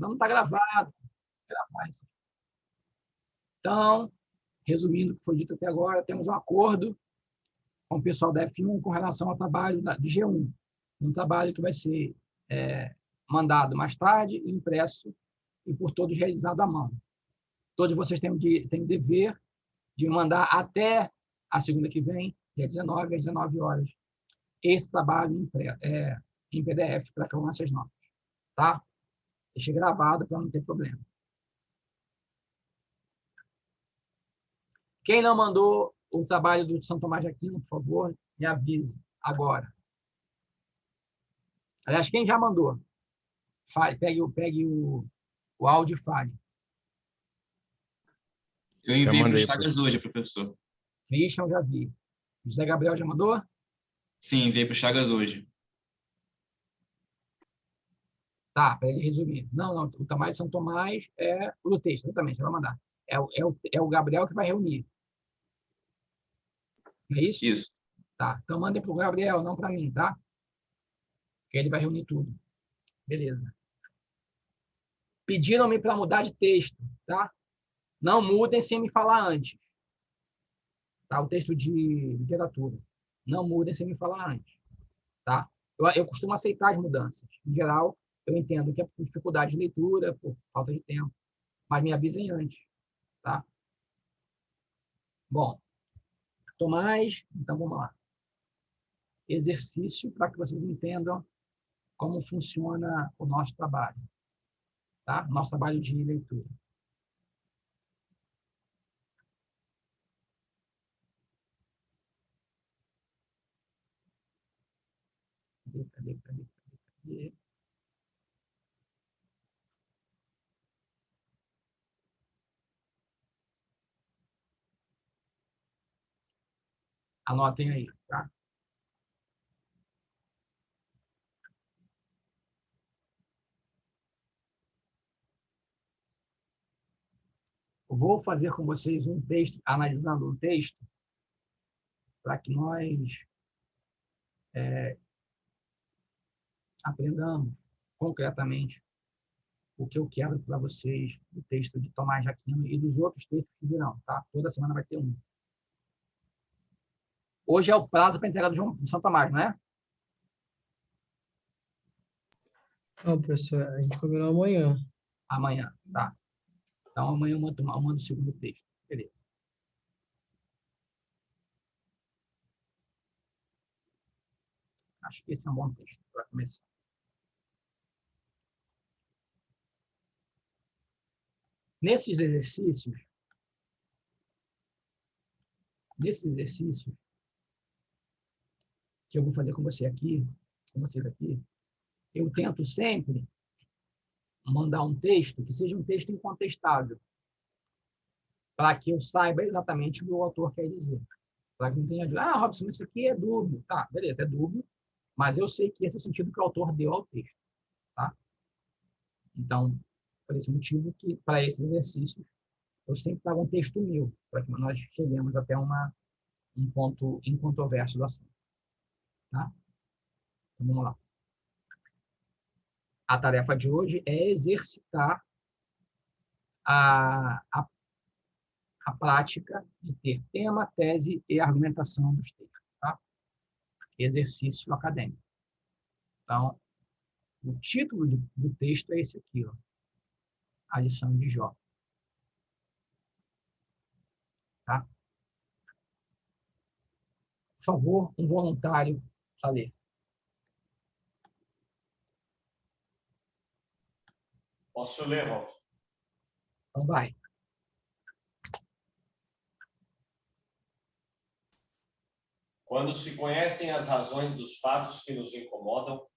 Não está gravado. Gravar isso. Então, resumindo o que foi dito até agora, temos um acordo com o pessoal da F1 com relação ao trabalho de G1. Um trabalho que vai ser mandado mais tarde, impresso e por todos realizado à mão. Todos vocês têm o dever de mandar até a segunda que vem, dia 19, às 19 horas, esse trabalho em PDF para que eu lance as notas. Tá? Deixei gravado para não ter problema. Quem não mandou o trabalho do São Tomás de Aquino, por favor, me avise agora. Aliás, quem já mandou? Pegue o áudio e fale. Eu enviei para o Chagas hoje, professor. Christian, já vi. José Gabriel já mandou? Sim, enviei para o Chagas hoje. Tá, para ele resumir. Não, o Tomás de São Tomás é o texto, exatamente, vai mandar. É o Gabriel que vai reunir. Não é isso? Isso. Tá, então mandem para o Gabriel, não para mim, tá? Que ele vai reunir tudo. Beleza. Pediram-me para mudar de texto, tá? Não mudem sem me falar antes. Tá? O texto de literatura. Não mudem sem me falar antes. Tá? Eu costumo aceitar as mudanças. Em geral, eu entendo que é por dificuldade de leitura, por falta de tempo. Mas me avisem antes. Tá? Bom, Tomás, então vamos lá. Exercício para que vocês entendam como funciona o nosso trabalho. Tá? Nosso trabalho de leitura. Cadê? Anotem aí, tá? Eu vou fazer com vocês um texto, analisando um texto, para que nós aprendamos concretamente o que eu quero para vocês do texto de Tomás de Aquino e dos outros textos que virão, tá? Toda semana vai ter um. Hoje é o prazo para entrega de São Tomás, não é? Não, professor, a gente combinou amanhã. Amanhã, tá. Então, amanhã eu mando o segundo texto. Beleza. Acho que esse é um bom texto para começar. Nesses exercícios que eu vou fazer com vocês aqui, eu tento sempre mandar um texto que seja um texto incontestável, para que eu saiba exatamente o que o autor quer dizer. Para que não tenha dúvida. Ah, Robson, isso aqui é dúbio. Tá, beleza, é dúbio, mas eu sei que esse é o sentido que o autor deu ao texto. Tá? Então, por esse motivo que, para esses exercícios, eu sempre trago um texto meu, para que nós cheguemos até um ponto incontroverso do assunto. Tá? Então, vamos lá. A tarefa de hoje é exercitar a prática de ter tema, tese e argumentação dos textos. Tá? Exercício acadêmico. Então, o título do texto é esse aqui, ó, a lição de Jó. Tá? Por favor, um voluntário para ler. Posso ler, Robson? Então, vai. Quando se conhecem as razões dos fatos que nos incomodam,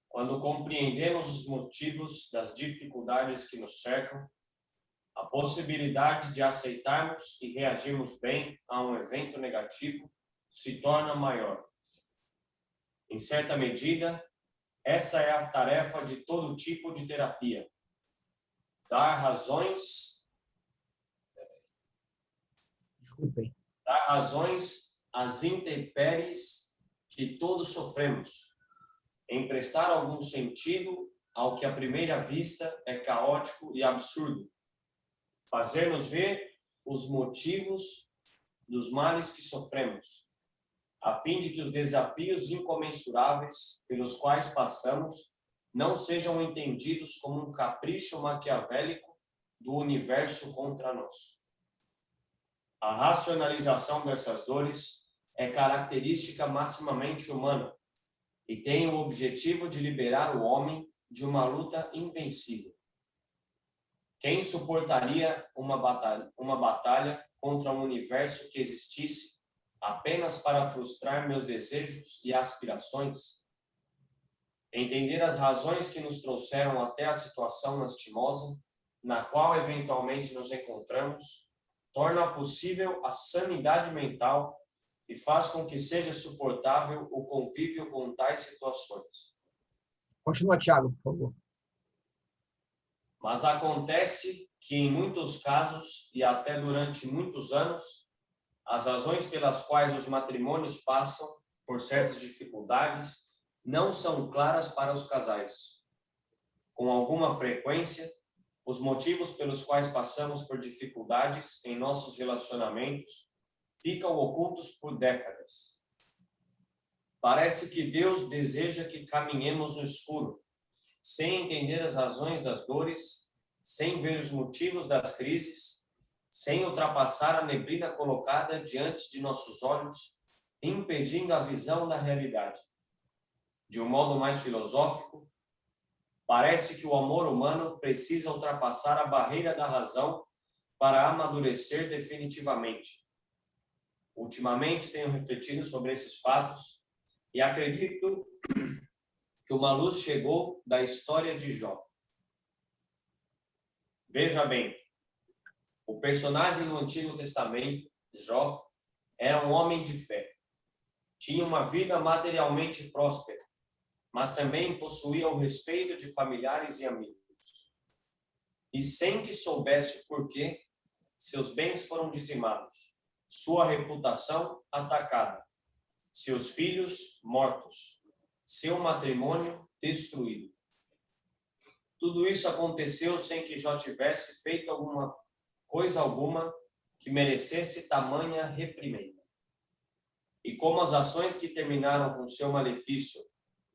quando compreendemos os motivos das dificuldades que nos cercam, a possibilidade de aceitarmos e reagirmos bem a um evento negativo se torna maior. Em certa medida, essa é a tarefa de todo tipo de terapia. Dar razões às intempéries que todos sofremos, emprestar algum sentido ao que à primeira vista é caótico e absurdo, fazer-nos ver os motivos dos males que sofremos, a fim de que os desafios incomensuráveis pelos quais passamos não sejam entendidos como um capricho maquiavélico do universo contra nós. A racionalização dessas dores é característica maximamente humana e tem o objetivo de liberar o homem de uma luta invencível. Quem suportaria uma batalha contra um universo que existisse apenas para frustrar meus desejos e aspirações? Entender as razões que nos trouxeram até a situação lastimosa, na qual eventualmente nos encontramos, torna possível a sanidade mental e faz com que seja suportável o convívio com tais situações. Continua, Tiago, por favor. Mas acontece que, em muitos casos, e até durante muitos anos, as razões pelas quais os matrimônios passam por certas dificuldades não são claras para os casais. Com alguma frequência, os motivos pelos quais passamos por dificuldades em nossos relacionamentos ficam ocultos por décadas. Parece que Deus deseja que caminhemos no escuro, sem entender as razões das dores, sem ver os motivos das crises, sem ultrapassar a neblina colocada diante de nossos olhos, impedindo a visão da realidade. De um modo mais filosófico, parece que o amor humano precisa ultrapassar a barreira da razão para amadurecer definitivamente. Ultimamente tenho refletido sobre esses fatos e acredito que uma luz chegou da história de Jó. Veja bem, o personagem do Antigo Testamento, Jó, era um homem de fé. Tinha uma vida materialmente próspera, mas também possuía o respeito de familiares e amigos. E sem que soubesse o porquê, seus bens foram dizimados, sua reputação atacada, seus filhos mortos, seu matrimônio destruído. Tudo isso aconteceu sem que Jó tivesse feito coisa alguma que merecesse tamanha reprimenda. E como as ações que terminaram com seu malefício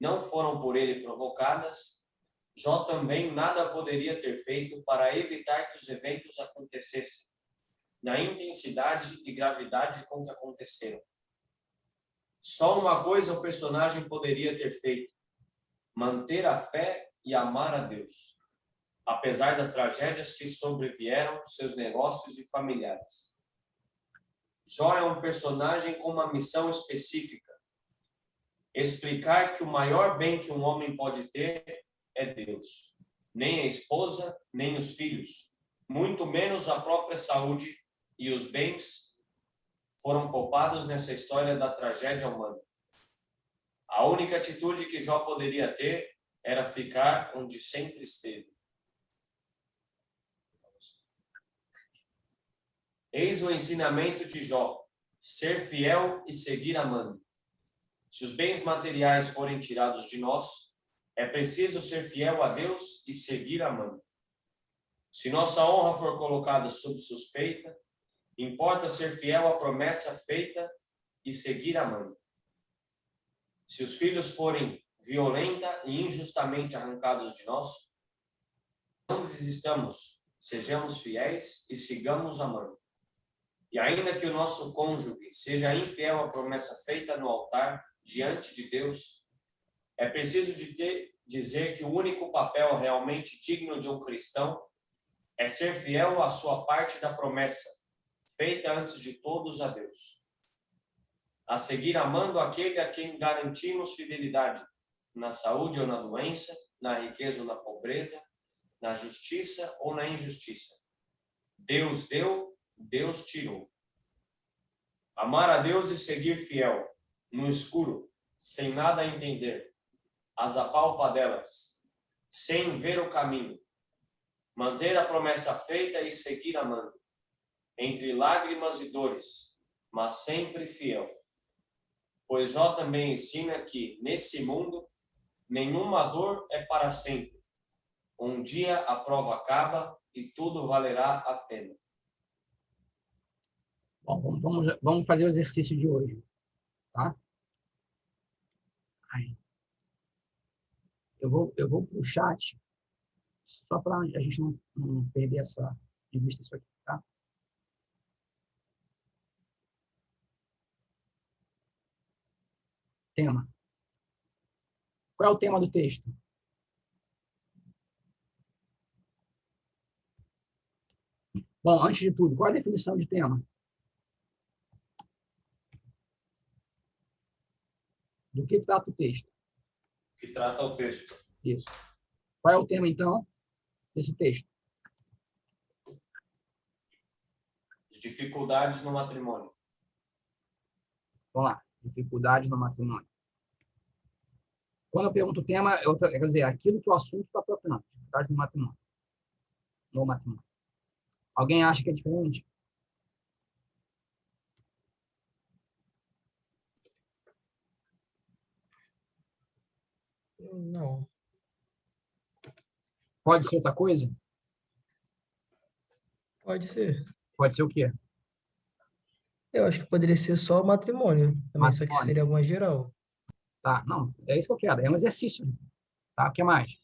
não foram por ele provocadas, Jó também nada poderia ter feito para evitar que os eventos acontecessem, na intensidade e gravidade com que aconteceram. Só uma coisa o personagem poderia ter feito: manter a fé e amar a Deus, apesar das tragédias que sobrevieram seus negócios e familiares. Jó é um personagem com uma missão específica: explicar que o maior bem que um homem pode ter é Deus. Nem a esposa, nem os filhos, muito menos a própria saúde e os bens foram poupados nessa história da tragédia humana. A única atitude que Jó poderia ter era ficar onde sempre esteve. Eis o ensinamento de Jó: ser fiel e seguir amando. Se os bens materiais forem tirados de nós, é preciso ser fiel a Deus e seguir amando. Se nossa honra for colocada sob suspeita, importa ser fiel à promessa feita e seguir amando. Se os filhos forem violenta e injustamente arrancados de nós, não desistamos, sejamos fiéis e sigamos amando. E ainda que o nosso cônjuge seja infiel à promessa feita no altar diante de Deus, é preciso dizer que o único papel realmente digno de um cristão é ser fiel à sua parte da promessa, feita antes de todos a Deus. A seguir amando aquele a quem garantimos fidelidade, na saúde ou na doença, na riqueza ou na pobreza, na justiça ou na injustiça. Deus deu, Deus tirou. Amar a Deus e seguir fiel, no escuro, sem nada a entender, as apalpadelas, sem ver o caminho. Manter a promessa feita e seguir amando, entre lágrimas e dores, mas sempre fiel. Pois Jó também ensina que, nesse mundo, nenhuma dor é para sempre, Um dia a prova acaba e tudo valerá a pena. Bom, vamos fazer o exercício de hoje, tá? Aí. Eu vou para o chat, só para a gente não perder de vista isso aqui, tá? Tema. Qual é o tema do texto? Bom, antes de tudo, qual é a definição de tema? Do que trata o texto? Que trata o texto. Isso. Qual é o tema, então, desse texto? Dificuldades no matrimônio. Vamos lá. Dificuldades no matrimônio. Quando eu pergunto o tema, quer dizer, aquilo que o assunto está tratando. Dificuldades no matrimônio. No matrimônio. Alguém acha que é diferente? Não. Pode ser outra coisa? Pode ser. Pode ser o quê? Eu acho que poderia ser só matrimônio também, só que Matrimônio. seria alguma geral. Tá, não, é isso que eu quero. É um exercício. Tá? O que mais?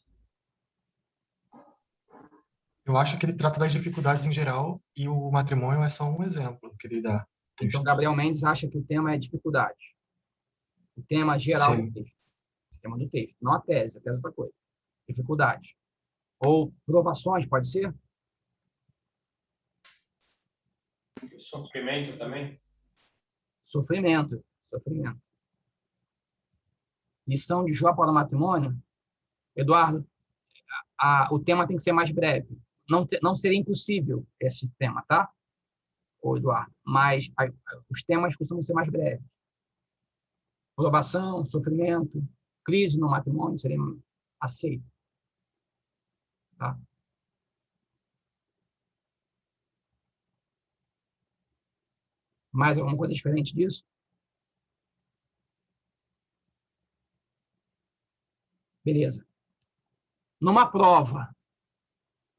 Eu acho que ele trata das dificuldades em geral e o matrimônio é só um exemplo que ele dá. Então, Gabriel Mendes acha que o tema é dificuldade. O tema geral do Sim. texto. O tema do texto. Não a tese é outra coisa. Dificuldade. Ou provações, pode ser? Sofrimento também. Sofrimento. Sofrimento. Lição de Jó para o matrimônio. Eduardo, o tema tem que ser mais breve. Não seria impossível esse tema, tá? Ô, Eduardo, mas os temas costumam ser mais breves. Provação, sofrimento, crise no matrimônio seria aceito. Tá? Mais alguma coisa diferente disso? Beleza. Numa prova,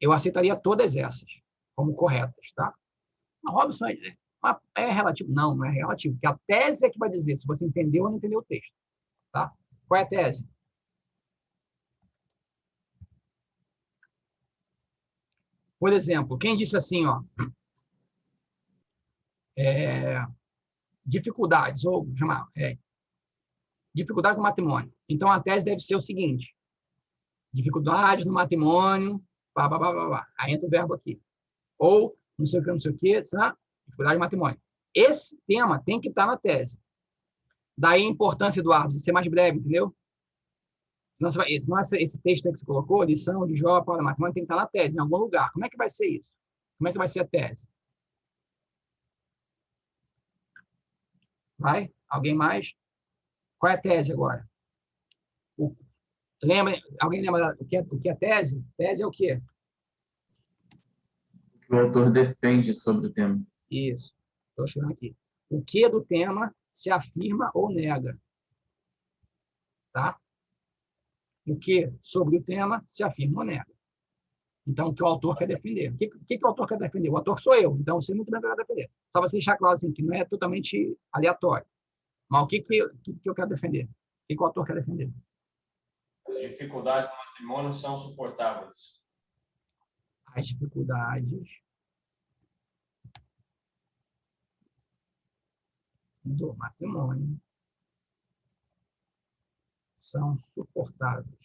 eu aceitaria todas essas como corretas, tá? Mas, Robson, é relativo? Não, não é relativo, porque a tese é que vai dizer se você entendeu ou não entendeu o texto, tá? Qual é a tese? Por exemplo, quem disse assim, ó, dificuldades, ou chamar, dificuldades no matrimônio. Então, a tese deve ser o seguinte, dificuldades no matrimônio, blá, blá, blá, blá, blá. Aí entra o verbo aqui. Ou, não sei o que, dificuldade no matrimônio. Esse tema tem que estar na tese. Daí a importância, Eduardo, de ser mais breve, entendeu? Senão esse texto que você colocou, lição de Jó para o matrimônio, tem que estar na tese, em algum lugar. Como é que vai ser isso? Como é que vai ser a tese? Vai? Alguém mais? Qual é a tese agora? Alguém lembra o que é tese? Tese é o quê? O autor defende sobre o tema. Isso. Estou achando aqui. O que do tema se afirma ou nega. Tá? O que sobre o tema se afirma ou nega. Então, o que o autor quer defender. O que o autor quer defender? O autor sou eu, então eu sei muito bem o que eu quero defender. Só você deixar claro assim, que não é totalmente aleatório. Mas o que eu quero defender? O que o autor quer defender? As dificuldades do matrimônio são suportáveis. As dificuldades do matrimônio são suportáveis.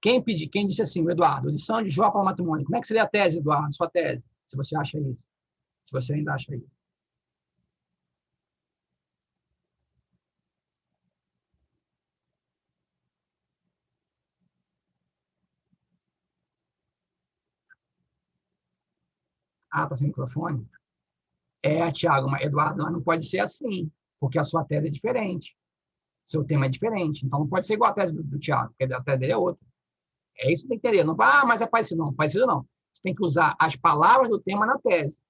Quem disse assim, o Eduardo, lição de Jó para o matrimônio. Como é que seria a tese, Eduardo? Sua tese, se você acha isso. Se você ainda acha isso. Tá sem microfone? Tiago, mas Eduardo, não pode ser assim, porque a sua tese é diferente. Seu tema é diferente. Então, não pode ser igual a tese do Tiago, porque a tese dele é outra. É isso que tem que entender. Não, mas é parecido. Não, parecido não. Você tem que usar as palavras do tema na tese.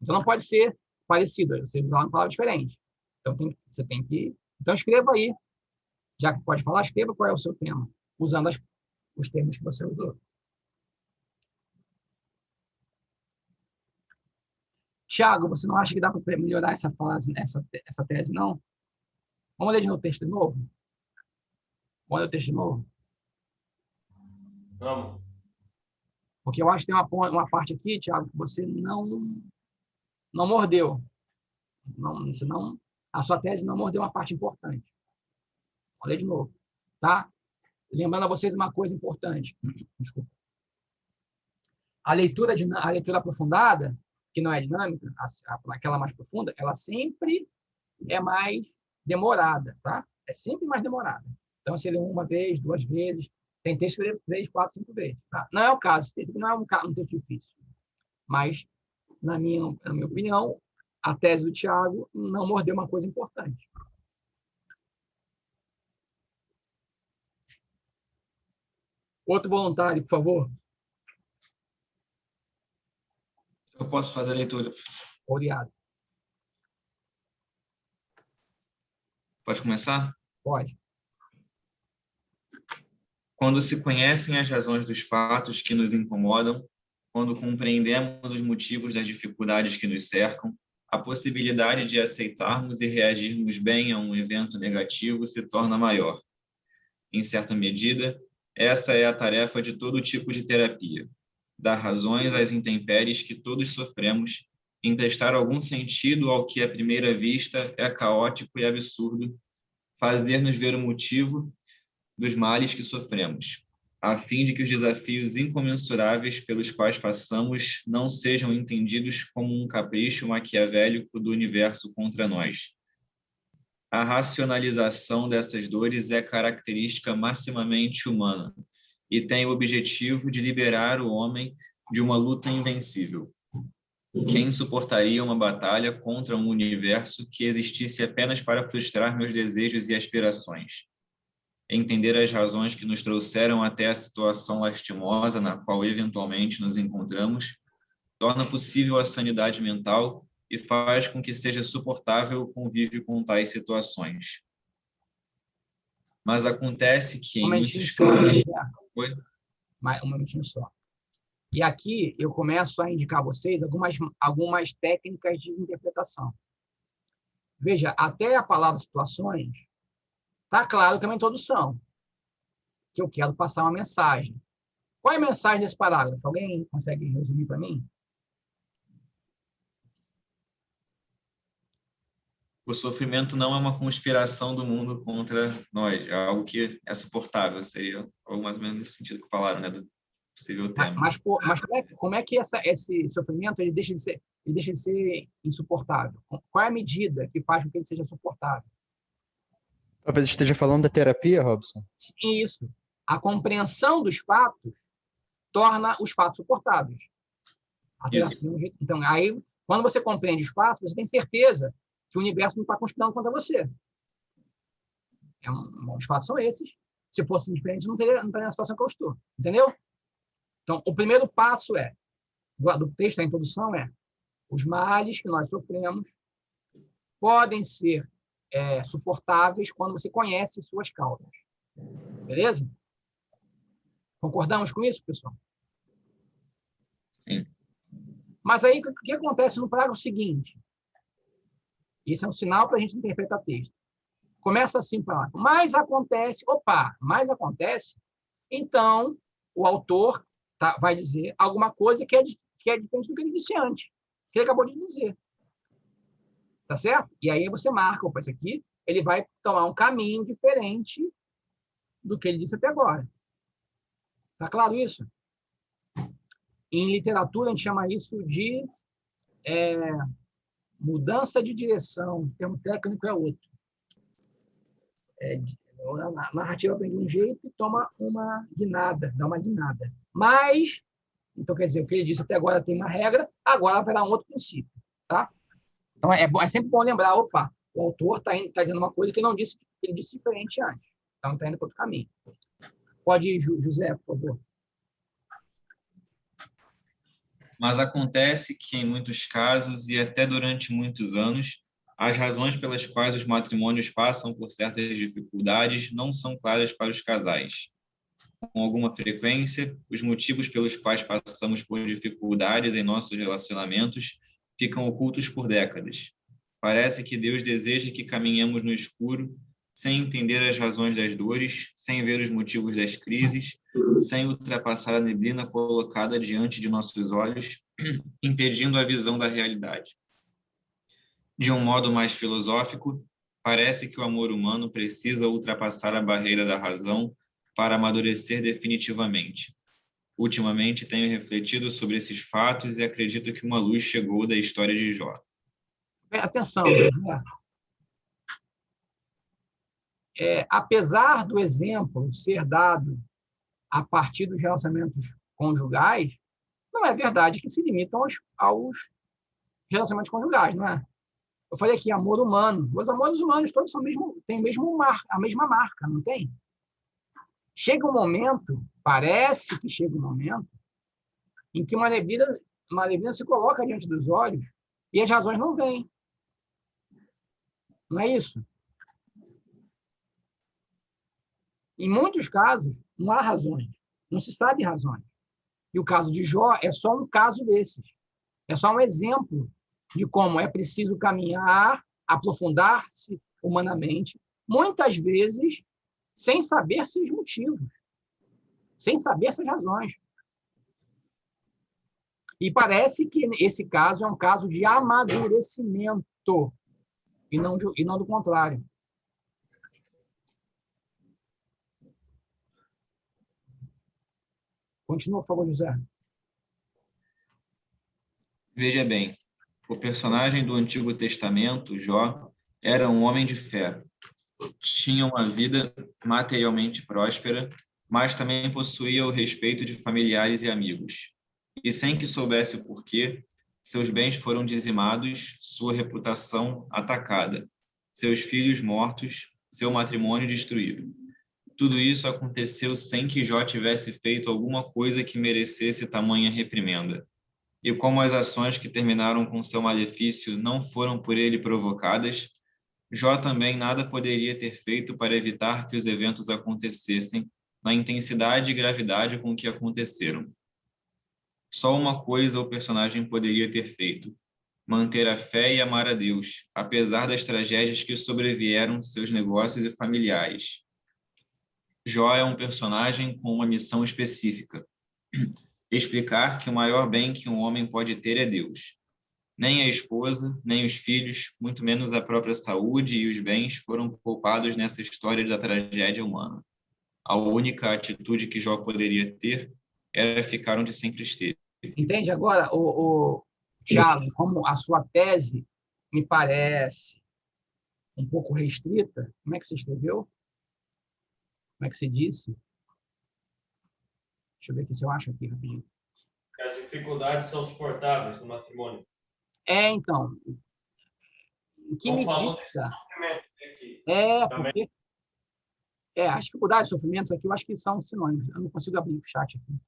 Então, não pode ser parecido. Você usar uma palavra diferente. Então, você tem que... Então, escreva aí. Já que pode falar, escreva qual é o seu tema, usando os termos que você usou. Tiago, você não acha que dá para melhorar essa frase, essa tese, não? Vamos ler de novo o texto de novo? Vamos ler o texto de novo? Vamos. Porque eu acho que tem uma parte aqui, Tiago, que você não mordeu. A sua tese não mordeu uma parte importante. Vou ler de novo, tá? Lembrando a vocês uma coisa importante. Desculpa. A leitura aprofundada, que não é dinâmica, aquela mais profunda, ela sempre é mais demorada, tá? É sempre mais demorada. Então, você lê uma vez, 2 vezes, tem texto que lê 3, 4, 5 vezes. Tá? Não é o caso, esse texto não é um texto difícil. Mas, na minha opinião, a tese do Tiago não mordeu uma coisa importante. Outro voluntário, por favor. Eu posso fazer a leitura. Obrigado. Pode começar? Pode. Quando se conhecem as razões dos fatos que nos incomodam, quando compreendemos os motivos das dificuldades que nos cercam, a possibilidade de aceitarmos e reagirmos bem a um evento negativo se torna maior. Em certa medida, essa é a tarefa de todo tipo de terapia: dar razões às intempéries que todos sofremos, emprestar algum sentido ao que à primeira vista é caótico e absurdo, fazer-nos ver o motivo dos males que sofremos, a fim de que os desafios incomensuráveis pelos quais passamos não sejam entendidos como um capricho maquiavélico do universo contra nós. A racionalização dessas dores é característica maximamente humana e tem o objetivo de liberar o homem de uma luta invencível. Quem suportaria uma batalha contra um universo que existisse apenas para frustrar meus desejos e aspirações? Entender as razões que nos trouxeram até a situação lastimosa na qual eventualmente nos encontramos torna possível a sanidade mental e faz com que seja suportável o convívio com tais situações. Mas acontece que em muitos casos... Oi? Um momentinho só. E aqui eu começo a indicar a vocês algumas técnicas de interpretação. Veja, até a palavra situações está claro que é uma introdução, que eu quero passar uma mensagem. Qual é a mensagem desse parágrafo? Alguém consegue resumir para mim? O sofrimento não é uma conspiração do mundo contra nós, é algo que é suportável, seria algo mais ou menos nesse sentido que falaram, né, do possível tema. Mas como é que esse sofrimento ele deixa de ser insuportável? Qual é a medida que faz com que ele seja suportável? Talvez esteja falando da terapia, Robson. Isso. A compreensão dos fatos torna os fatos suportáveis. A terapia, então, aí, quando você compreende os fatos, você tem certeza que o universo não está conspirando contra você. Os fatos são esses. Se fosse diferente, não estaria na situação que eu estou. Entendeu? Então, o primeiro passo do texto, da introdução, os males que nós sofremos podem ser suportáveis quando você conhece suas causas. Beleza? Concordamos com isso, pessoal? Sim. Mas aí, o que acontece no parágrafo seguinte? Isso é um sinal para a gente interpretar texto. Começa assim o parágrafo. Mas acontece, então o autor vai dizer alguma coisa que é diferente do que ele disse antes, que ele acabou de dizer. Tá certo? E aí você marca, opa, isso aqui, ele vai tomar um caminho diferente do que ele disse até agora. Tá claro isso? Em literatura, a gente chama isso de mudança de direção. O termo técnico é outro. A narrativa vem de um jeito e toma uma guinada, dá uma guinada. Mas, então, quer dizer, o que ele disse até agora tem uma regra, agora haverá um outro princípio. Tá? Então, é sempre bom lembrar, opa, o autor está dizendo uma coisa que não disse, que ele disse diferente antes. Então, está indo para outro caminho. Pode ir, José, por favor. Mas acontece que, em muitos casos, e até durante muitos anos, As razões pelas quais os matrimônios passam por certas dificuldades não são claras para os casais. Com alguma frequência, os motivos pelos quais passamos por dificuldades em nossos relacionamentos ficam ocultos por décadas. Parece que Deus deseja que caminhemos no escuro, sem entender as razões das dores, sem ver os motivos das crises, sem ultrapassar a neblina colocada diante de nossos olhos, impedindo a visão da realidade. De um modo mais filosófico, parece que o amor humano precisa ultrapassar a barreira da razão para amadurecer definitivamente. Ultimamente tenho refletido sobre esses fatos e acredito que uma luz chegou da história de Jó. Atenção, né? Apesar do exemplo ser dado a partir dos relacionamentos conjugais, não é verdade que se limitam aos relacionamentos conjugais, não é? Eu falei aqui, amor humano. Os amores humanos todos têm a mesma marca, não tem? Chega um momento, parece que chega um momento, em que uma neblina se coloca diante dos olhos e as razões não vêm. Não é isso? Em muitos casos, não há razões. Não se sabe razões. E o caso de Jó é só um caso desses. É só um exemplo de como é preciso caminhar, aprofundar-se humanamente, muitas vezes sem saber seus motivos, sem saber suas razões. E parece que esse caso é um caso de amadurecimento, e não do contrário. Continua, por favor, José. Veja bem, o personagem do Antigo Testamento, Jó, era um homem de fé. Tinha uma vida materialmente próspera, mas também possuía o respeito de familiares e amigos. E sem que soubesse o porquê, seus bens foram dizimados, sua reputação atacada, seus filhos mortos, seu matrimônio destruído. Tudo isso aconteceu sem que Jó tivesse feito alguma coisa que merecesse tamanha reprimenda. E como as ações que terminaram com seu malefício não foram por ele provocadas, Jó também nada poderia ter feito para evitar que os eventos acontecessem na intensidade e gravidade com que aconteceram. Só uma coisa o personagem poderia ter feito: manter a fé e amar a Deus, apesar das tragédias que sobrevieram seus negócios e familiares. Jó é um personagem com uma missão específica: explicar que o maior bem que um homem pode ter é Deus. Nem a esposa, nem os filhos, muito menos a própria saúde e os bens foram poupados nessa história da tragédia humana. A única atitude que Jó poderia ter era ficar onde sempre esteve. Entende agora, Thiago, como a sua tese me parece um pouco restrita? Como é que você escreveu? Como é que você disse? Deixa eu ver aqui se eu acho aqui rapidinho. As dificuldades são suportáveis no matrimônio. Então, em que Não falou desse medida? sofrimento aqui. Porque as dificuldades e sofrimentos aqui eu acho que são sinônimos. Eu não consigo abrir o chat aqui.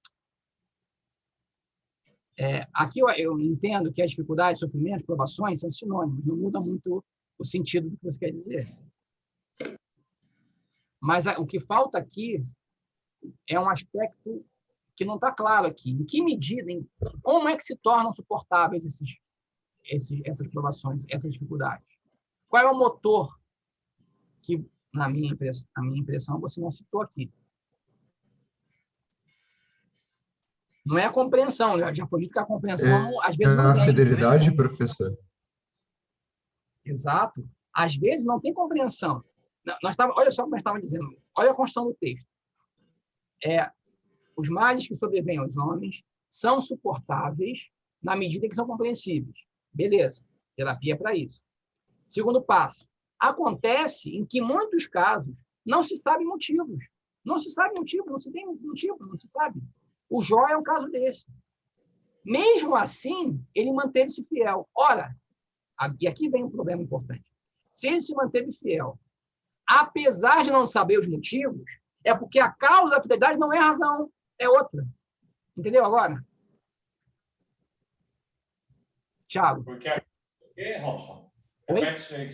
Aqui eu entendo que as dificuldades, sofrimentos, provações são sinônimos, não muda muito o sentido do que você quer dizer. Mas o que falta aqui é um aspecto que não está claro aqui. Em que medida, como é que se tornam suportáveis essas provações, essas dificuldades? Qual é o motor que, na minha impressão, você não citou aqui? Não é a compreensão, já foi dito que a compreensão, às vezes, não a tem. fidelidade, Né? professor. Exato. Às vezes não tem compreensão. Olha só como eu estava dizendo. Olha a construção do texto. Os males que sobrevêm aos homens são suportáveis na medida que são compreensíveis. Beleza. Terapia é para isso. Segundo passo. Acontece em que, em muitos casos, não se sabe motivos. Não se sabe motivo, não se tem motivo, não se sabe. O Jó é um caso desse. Mesmo assim, ele manteve-se fiel. Ora, e aqui vem um problema importante. Se ele se manteve fiel, apesar de não saber os motivos, é porque a causa da fidelidade não é a razão, é outra. Entendeu agora? Thiago? Por quê, Robson? Oi? Repete isso aí.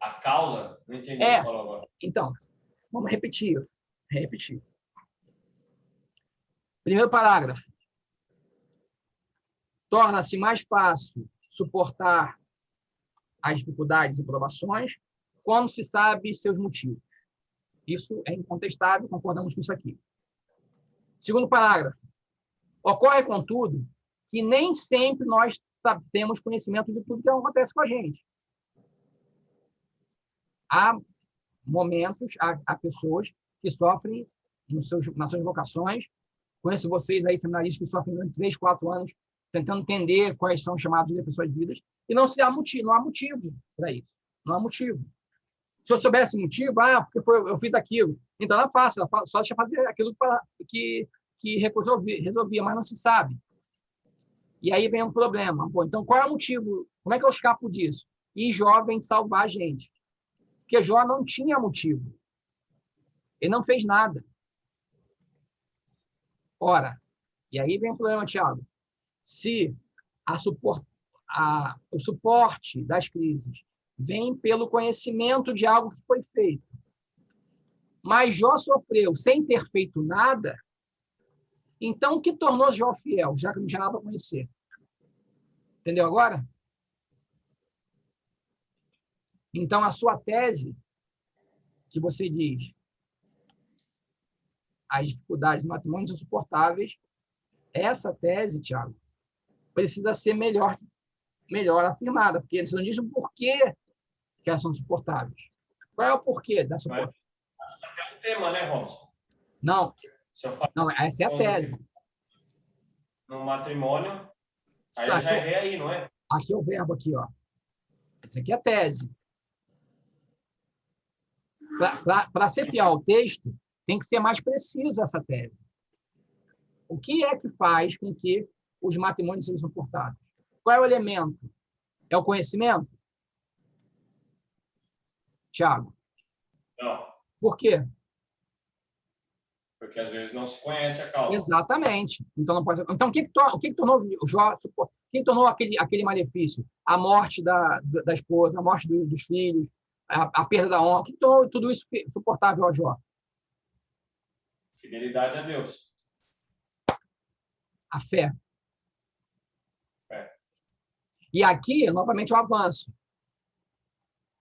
A causa? Não entendi o É. que você falou agora. Então, vamos repetir. Repetir. Primeiro parágrafo. Torna-se mais fácil suportar as dificuldades e provações quando se sabe seus motivos. Isso é incontestável, concordamos com isso aqui. Segundo parágrafo. Ocorre, contudo, que nem sempre nós temos conhecimento de tudo que acontece com a gente. Há momentos, há pessoas que sofrem nas suas vocações. Conheço vocês aí, seminaristas, que sofrem durante 3, 4 anos, tentando entender quais são chamados de pessoas de vidas, e não há motivo para isso. Não há motivo. Se eu soubesse motivo, porque eu fiz aquilo. Então, ela é fácil, só deixa fazer aquilo que resolvia, mas não se sabe. E aí vem um problema. Então, qual é o motivo? Como é que eu escapo disso? E Jó vem salvar a gente. Porque Jó não tinha motivo. Ele não fez nada. Ora, e aí vem o problema, Tiago. Se o suporte das crises vem pelo conhecimento de algo que foi feito, mas Jó sofreu sem ter feito nada, então o que tornou Jó fiel, já que não tinha nada para conhecer? Entendeu agora? Então, a sua tese, que você diz, as dificuldades do matrimônio são suportáveis, essa tese, Tiago, precisa ser melhor afirmada, porque eles não dizem o porquê que elas são suportáveis. Qual é o porquê da suportável? Acho que é um tema, né, Robson? Não, Se eu falar não, essa é a tese. no matrimônio, aí Sabe, eu já errei aí, não é? aqui é o verbo aqui, ó. Essa aqui é a tese. Para ser fiel ao texto, tem que ser mais preciso essa tese. O que é que faz com que os matrimônios sejam suportáveis? Qual é o elemento? É o conhecimento? Tiago. Não, Por quê? porque às vezes não se conhece a causa. Exatamente. Então, não pode... então o que tornou o Jó, o que tornou aquele malefício? A morte da esposa, a morte dos filhos, a perda da honra. O que tornou tudo isso suportável ao Jó? Fidelidade a Deus. A fé. Fé. E aqui, novamente, o avanço.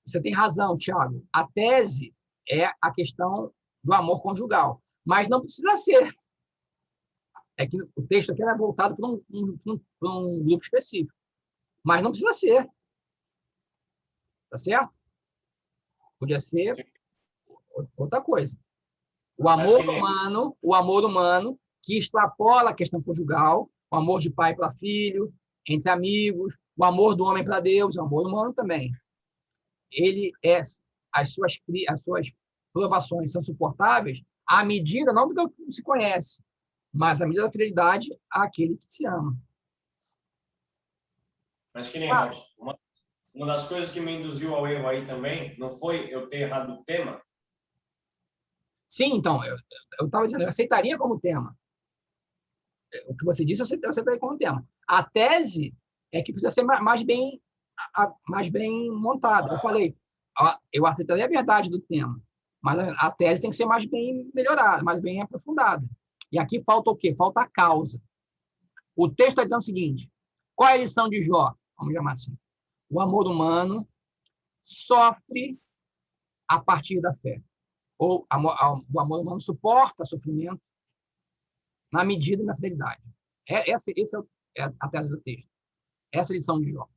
Você tem razão, Tiago. A tese é a questão do amor conjugal. Mas não precisa ser. É que o texto aqui é voltado para um grupo específico. Mas não precisa ser. Tá certo? Podia ser outra coisa. O amor humano que extrapola a questão conjugal, o amor de pai para filho, entre amigos, o amor do homem para Deus, o amor humano também. As suas provações são suportáveis à medida, não do que se conhece, mas à medida da fidelidade àquele que se ama. Mas que nem, Robson, uma das coisas que me induziu ao erro aí também, não foi eu ter errado o tema? Sim, então, eu estava dizendo, eu aceitaria como tema. O que você disse, eu aceitaria como tema. A tese é que precisa ser mais bem montada. Eu falei, eu aceitaria a verdade do tema, mas a tese tem que ser mais bem melhorada, mais bem aprofundada. E aqui falta o quê? Falta a causa. O texto está dizendo o seguinte, qual é a lição de Jó? Vamos chamar assim. O amor humano sofre a partir da fé. Ou o amor humano suporta sofrimento na medida e na fidelidade. Essa é a tese do texto. Essa é a lição de Jó.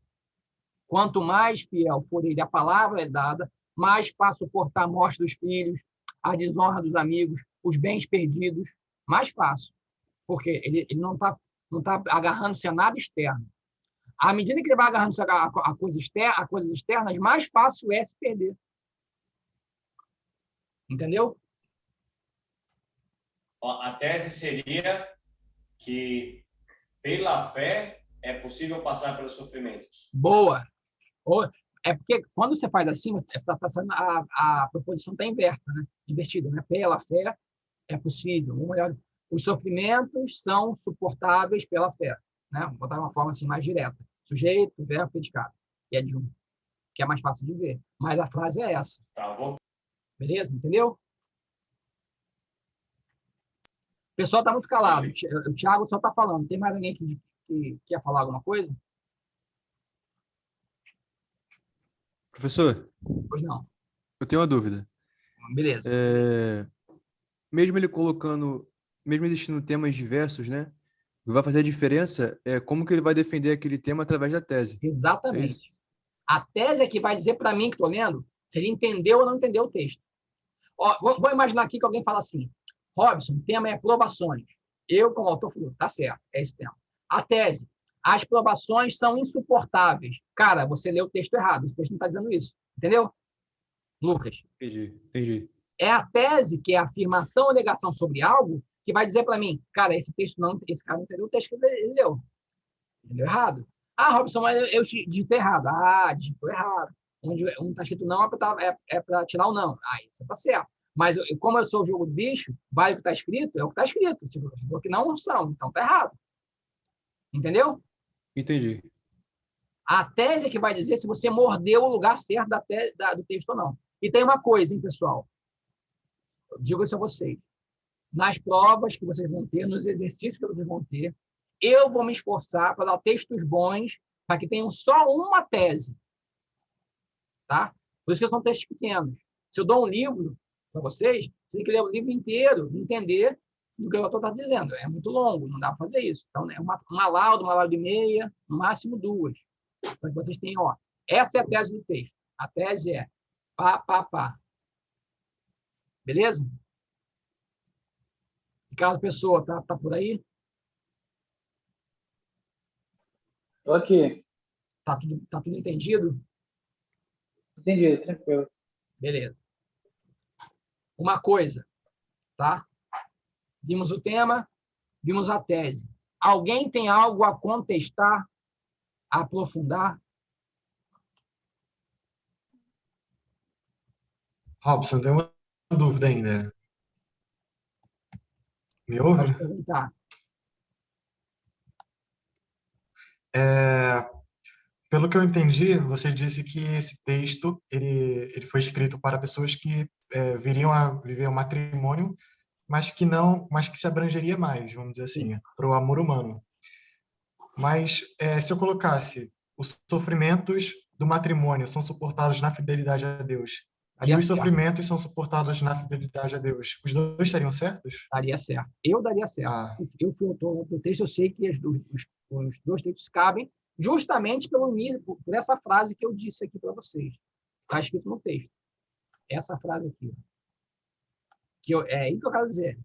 Quanto mais fiel for ele, a palavra é dada, mais fácil suportar a morte dos filhos, a desonra dos amigos, os bens perdidos, mais fácil. Porque ele não está agarrando-se a nada externo. À medida que ele vai agarrando-se a coisas externas, mais fácil é se perder. Entendeu? A tese seria que, pela fé, é possível passar pelos sofrimentos. Boa. É porque quando você faz assim, a proposição está invertida. Né? Pela fé é possível. Os sofrimentos são suportáveis pela fé. Né? Vou botar uma forma assim mais direta. Sujeito, verbo, predicado. E adjunto. que é mais fácil de ver. Mas a frase é essa. Tá, vou. Beleza? Entendeu? O pessoal está muito calado. O Thiago só está falando. Tem mais alguém que quer falar alguma coisa? Professor, Pois não. eu tenho uma dúvida. Beleza. Mesmo ele colocando, mesmo existindo temas diversos, né? O que vai fazer a diferença é como que ele vai defender aquele tema através da tese. É isso? Exatamente. A tese é que vai dizer para mim que estou lendo se ele entendeu ou não entendeu o texto. Ó, vou imaginar aqui que alguém fala assim: Robson, o tema é provações. Eu, como autor, falo, tá certo, é esse tema. A tese: as provações são insuportáveis. Cara, você leu o texto errado. Esse texto não está dizendo isso. Entendeu? Lucas. Entendi. É a tese, que é a afirmação ou negação sobre algo, que vai dizer para mim, cara, esse cara não entendeu o texto que ele leu. Entendeu errado. Ah, Robson, mas eu digitei errado. Ah, digitou errado. Onde está escrito não é para tirar o não. Ah, isso está certo. Mas como eu sou o jogo do bicho, vale o que está escrito, é o que está escrito. Se for que não são, então está errado. Entendeu? Entendi. A tese é que vai dizer se você mordeu o lugar certo do texto ou não. E tem uma coisa, hein, pessoal? Eu digo isso a vocês. Nas provas que vocês vão ter, nos exercícios que vocês vão ter, eu vou me esforçar para dar textos bons para que tenham só uma tese. Tá? Por isso que são textos pequenos. Se eu dou um livro para vocês, você tem que ler o livro inteiro, entender do que o autor está dizendo. É muito longo, não dá para fazer isso. Então, é uma lauda e meia, no máximo 2. Para que vocês tenham, ó, essa é a tese do texto. A tese é pá. Beleza? Ricardo Pessoa, tá por aí? Tô aqui. Tá tudo entendido? Entendi, tranquilo. Beleza. Uma coisa, tá? Vimos o tema, vimos a tese. Alguém tem algo a contestar, a aprofundar? Robson, tem uma dúvida ainda. Me ouve? Pode perguntar. Pelo que eu entendi, você disse que esse texto ele foi escrito para pessoas que viriam a viver o matrimônio, mas que se abrangeria mais, vamos dizer assim, para o amor humano. Mas se eu colocasse os sofrimentos do matrimônio são suportados na fidelidade a Deus, e os sofrimentos são suportados na fidelidade a Deus, os dois estariam certos? Daria certo. Eu daria certo. Eu fui autor do texto, eu sei que os dois textos cabem justamente por essa frase que eu disse aqui para vocês. Está escrito no texto. Essa frase aqui. É isso que eu quero dizer.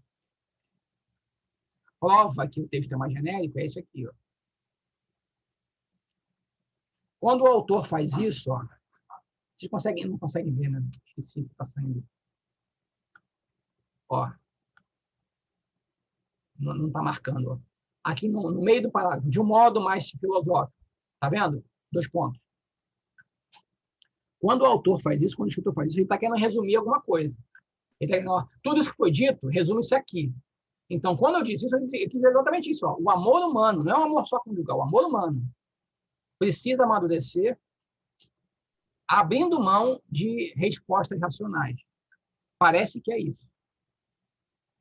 Prova que o texto é mais genérico é esse aqui. Ó. Quando o autor faz isso, ó, vocês não conseguem ver, né? Esqueci que está saindo. Ó. Não está marcando. Ó. Aqui no meio do parágrafo, de um modo mais filosófico. Está vendo? 2 pontos. Quando o autor faz isso, quando o escritor faz isso, ele está querendo resumir alguma coisa. Ele está dizendo, ó, tudo isso que foi dito, resume-se aqui. Então, quando eu disse isso, eu quis dizer exatamente isso. Ó. O amor humano, não é um amor só conjugal, o amor humano precisa amadurecer abrindo mão de respostas racionais. Parece que é isso.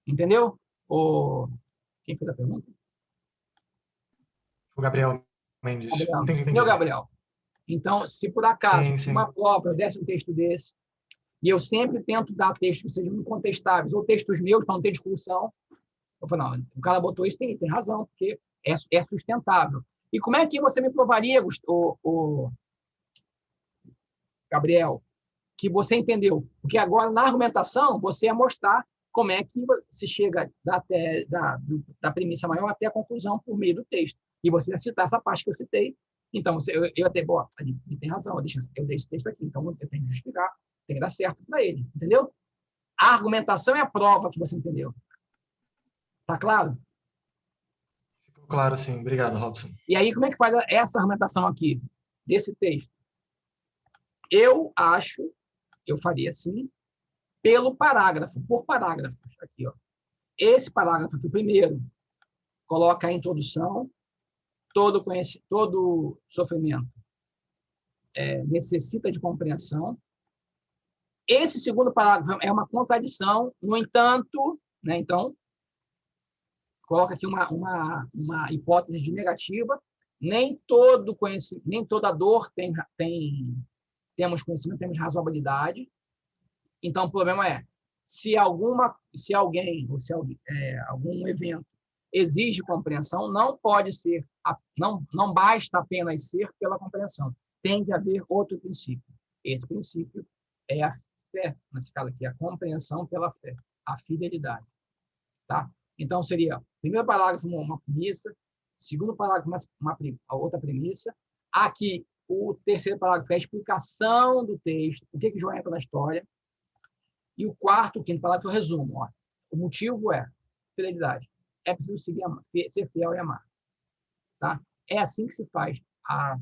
Entendeu? Quem fez a pergunta? O Gabriel Mendes. Gabriel. Entendi. Meu Gabriel. Então, se por acaso sim. uma prova eu desse um texto desse, e eu sempre tento dar textos que sejam incontestáveis, ou textos meus para não ter discussão, eu falo, não, o cara botou isso, tem razão, porque é sustentável. E como é que você me provaria, Gabriel, que você entendeu? Porque agora, na argumentação, você ia mostrar como é que se chega da premissa maior até a conclusão por meio do texto. E você ia citar essa parte que eu citei. Então, eu até, ele tem razão, eu deixo esse texto aqui, então eu tenho que justificar, tem que dar certo para ele, entendeu? A argumentação é a prova que você entendeu. Tá claro? Ficou claro, sim. Obrigado, Robson. E aí, como é que faz essa argumentação aqui, desse texto? Eu faria assim, por parágrafo. Aqui, ó. Esse parágrafo aqui, o primeiro, coloca a introdução, todo sofrimento necessita de compreensão. Esse segundo parágrafo é uma contradição, no entanto, né, então, coloca aqui uma hipótese de negativa, nem toda dor temos conhecimento, temos razoabilidade. Então, o problema é, se algum evento exige compreensão, não pode ser, não basta apenas ser pela compreensão, tem que haver outro princípio. Esse princípio é a fé, nesse caso aqui, a compreensão pela fé, a fidelidade. Tá? Então, seria, primeiro parágrafo, uma premissa, segundo parágrafo, a outra premissa. Aqui, o terceiro parágrafo é a explicação do texto, o que João entra na história. E o quarto, o quinto parágrafo é o resumo. Ó. O motivo é fidelidade. É preciso ser fiel e amar. Tá? É assim que se faz a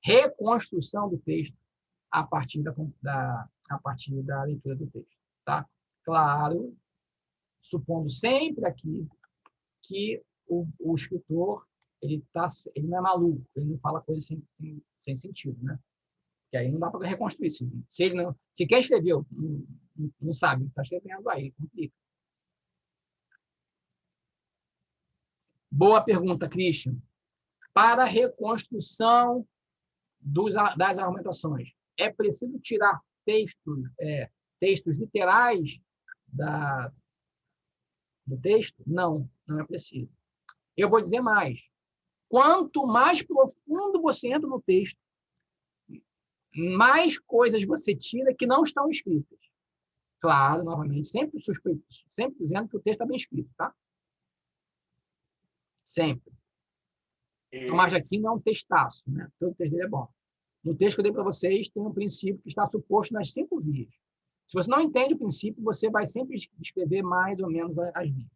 reconstrução do texto a partir da leitura do texto. Tá? Claro, supondo sempre aqui que o escritor ele não é maluco, ele não fala coisas sem sentido, né? Que aí não dá para reconstruir isso. Se quem escreveu não sabe o que está escrevendo, aí complica. Boa pergunta, Christian. Para a reconstrução das argumentações, é preciso tirar textos literais do texto? Não é preciso. Eu vou dizer mais. Quanto mais profundo você entra no texto, mais coisas você tira que não estão escritas. Claro, novamente, sempre dizendo que o texto está bem escrito, tá? Sempre. Tomás de Aquino é um textaço, né? Todo texto dele é bom. No texto que eu dei para vocês, tem um princípio que está suposto nas 5 vias. Se você não entende o princípio, você vai sempre escrever mais ou menos as vias.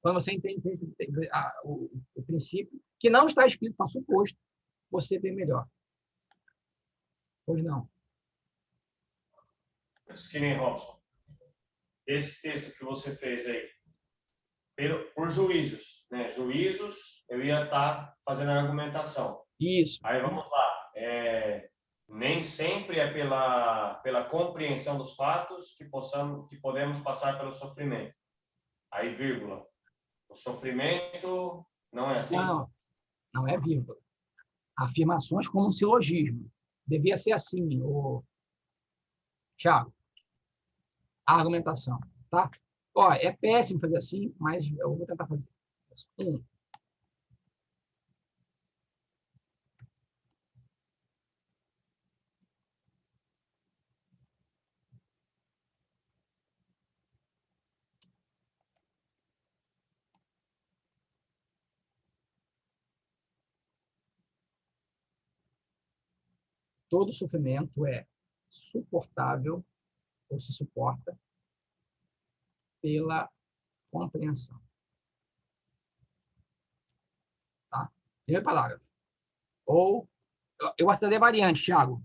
Quando você entende o princípio, que não está escrito, está suposto, você vê melhor. Pois não. Skinny Robson, esse texto que você fez aí, por juízos, né? Juízos, eu ia estar fazendo a argumentação. Isso. Aí vamos lá. Nem sempre é pela compreensão dos fatos que podemos passar pelo sofrimento. Aí, vírgula. O sofrimento não é assim? Não é vírgula. Afirmações como um silogismo. Devia ser assim, Thiago. A argumentação, tá? Ó, é péssimo fazer assim, mas eu vou tentar fazer. 1. Todo sofrimento é suportável ou se suporta pela compreensão. Tá? Primeiro parágrafo. Ou, eu gosto da variante, Thiago.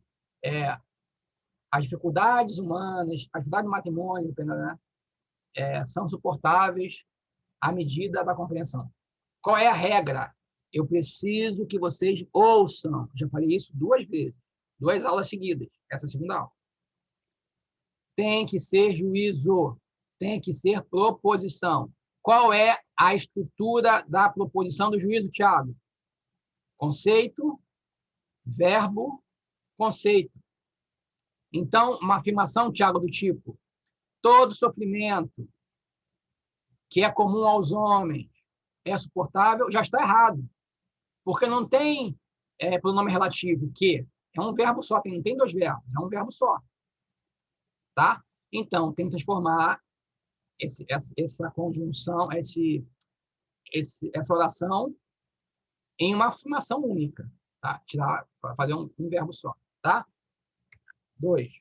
As dificuldades humanas, a dificuldade do matrimônio, né, são suportáveis à medida da compreensão. Qual é a regra? Eu preciso que vocês ouçam. Já falei isso 2 vezes. 2 aulas seguidas. Essa é a segunda aula. Tem que ser juízo. Tem que ser proposição. Qual é a estrutura da proposição do juízo, Thiago? Conceito, verbo, conceito. Então, uma afirmação, Thiago, do tipo: todo sofrimento que é comum aos homens é suportável, já está errado. Porque não tem pronome relativo, que é um verbo só, não tem 2 verbos, é um verbo só. Tá? Então, tem que transformar essa conjunção, essa oração em uma afirmação única. Tá? Fazer um verbo só. Tá? 2.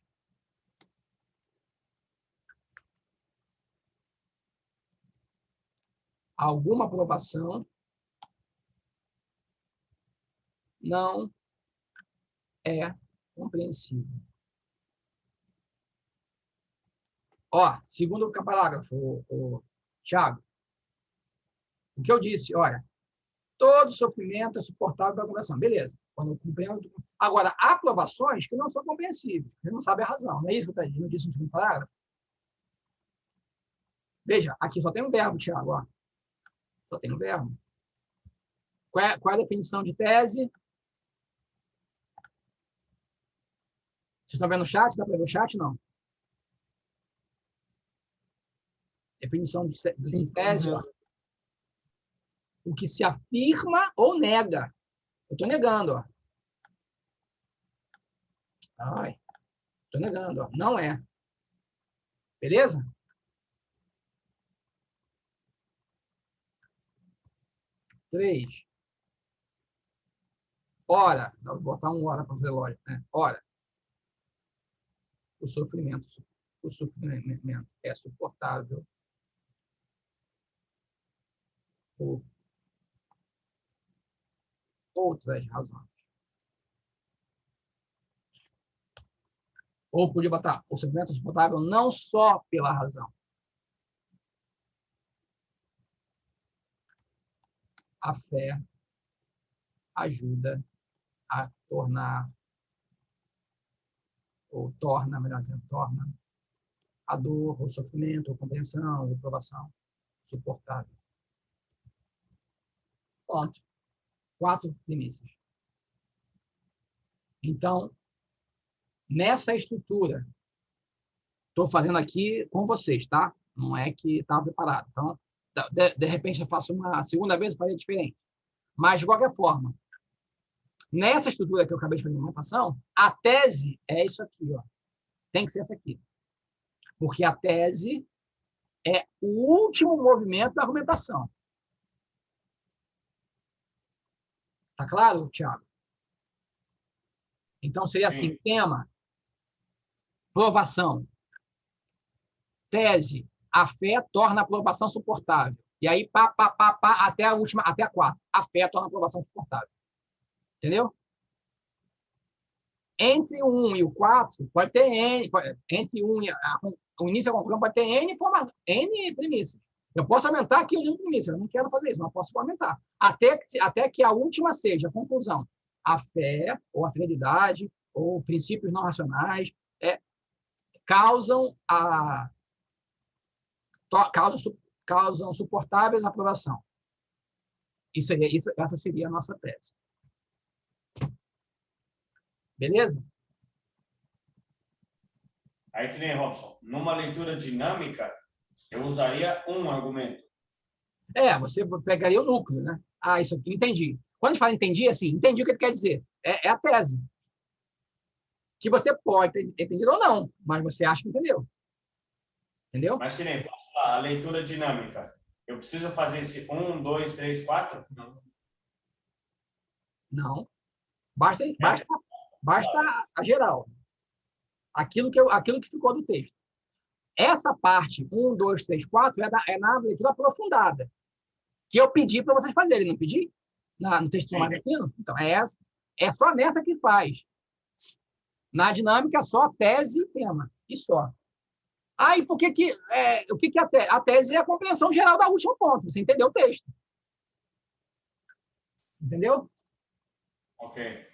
Alguma aprovação não é compreensível. Ó, segundo parágrafo, Thiago, o que eu disse, olha, todo sofrimento é suportável pela compreensão. Beleza. Quando eu compreendo. Agora, há provações que não são compreensíveis. Você não sabe a razão. Não é isso que eu não disse no segundo parágrafo? Veja, aqui só tem um verbo, Tiago. Ó. Só tem um verbo. Qual é a definição de tese? Vocês estão vendo o chat? Dá para ver o chat? Não. Definição de tese. Ó. O que se afirma ou nega. Eu estou negando. Ó. Ai, estou negando. Ó. Não é. Beleza? Três. Ora. Vou botar um hora para fazer lógica. Né? Ora. O sofrimento é suportável por outras razões. Ou podia botar o sofrimento é suportável não só pela razão. A fé ajuda a tornar, ou torna, melhor dizendo, torna a dor, o sofrimento, a compreensão, a reprovação suportável. Ponto. 4 premissas. Então, nessa estrutura, estou fazendo aqui com vocês, tá? Não é que estava preparado. Então, de repente, eu faço uma segunda vez, eu faria diferente. Mas, de qualquer forma, nessa estrutura que eu acabei de fazer uma anotação, a tese é isso aqui, ó. Tem que ser essa aqui. Porque a tese é o último movimento da argumentação. Tá claro, Thiago? Então, seria assim, tema, provação, tese, a fé torna a provação suportável. E aí, até a última, até a 4. A fé torna a provação suportável. Entendeu? Entre o 1 e o 4, pode ter N, entre o início e a conclusão pode ter N premissas. Eu posso aumentar aqui o número de premissas, eu não quero fazer isso, mas posso aumentar. Até que a última seja a conclusão. A fé, ou a fidelidade, ou princípios não racionais, causam suportáveis a aprovação. Essa seria a nossa tese. Beleza? Aí que nem, Robson, numa leitura dinâmica, eu usaria um argumento. Você pegaria o núcleo, né? Isso aqui, entendi. Quando a gente fala entendi, assim, entendi o que ele quer dizer. É a tese. Que você pode ter entendido ou não, mas você acha que entendeu. Entendeu? Mas que nem, faço lá, a leitura dinâmica. Eu preciso fazer esse 1, 2, 3, 4? Não. Basta a geral. Aquilo que ficou do texto. Essa parte, 1, 2, 3, 4, é na leitura aprofundada. Que eu pedi para vocês fazerem, não pedi? No texto do Marquinhos? Então, é só nessa que faz. Na dinâmica, só tese e tema. E só. E por que o que é a tese? É a compreensão geral da última ponto. Você entendeu o texto. Entendeu? Ok.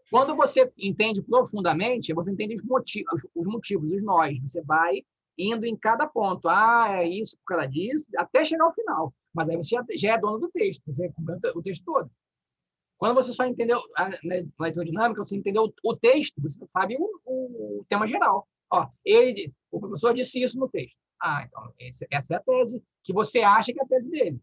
Quando você entende profundamente, você entende os motivos, os nós. Você vai indo em cada ponto. É isso por causa disso, até chegar ao final. Mas aí você já é dono do texto. Você completa o texto todo. Quando você só entendeu a leitura dinâmica, você entendeu o texto, você sabe o tema geral. O professor disse isso no texto. Então, essa é a tese que você acha que é a tese dele.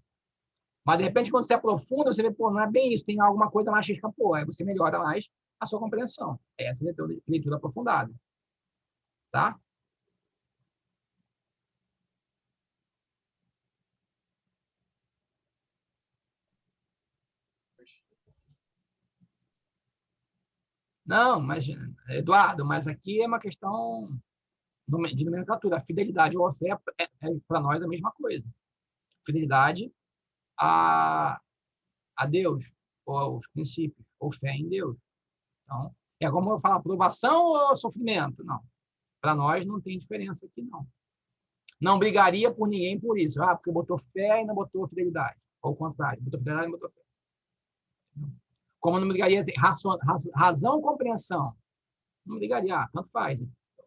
Mas, de repente, quando você aprofunda, você vê, não é bem isso, tem alguma coisa mais que escapou. Aí você melhora mais a sua compreensão. Essa é a leitura aprofundada. Tá? Não, mas, Eduardo, mas aqui é uma questão de nomenclatura. A fidelidade ou a fé é para nós a mesma coisa. Fidelidade a Deus, ou aos princípios, ou fé em Deus. Então, é como eu falo, aprovação ou sofrimento? Não. Para nós não tem diferença aqui, não. Não brigaria por ninguém por isso. Porque botou fé e não botou fidelidade. Ou o contrário, botou fidelidade e não botou fé. Como não me ligaria razão ou compreensão? Não me ligaria, tanto faz.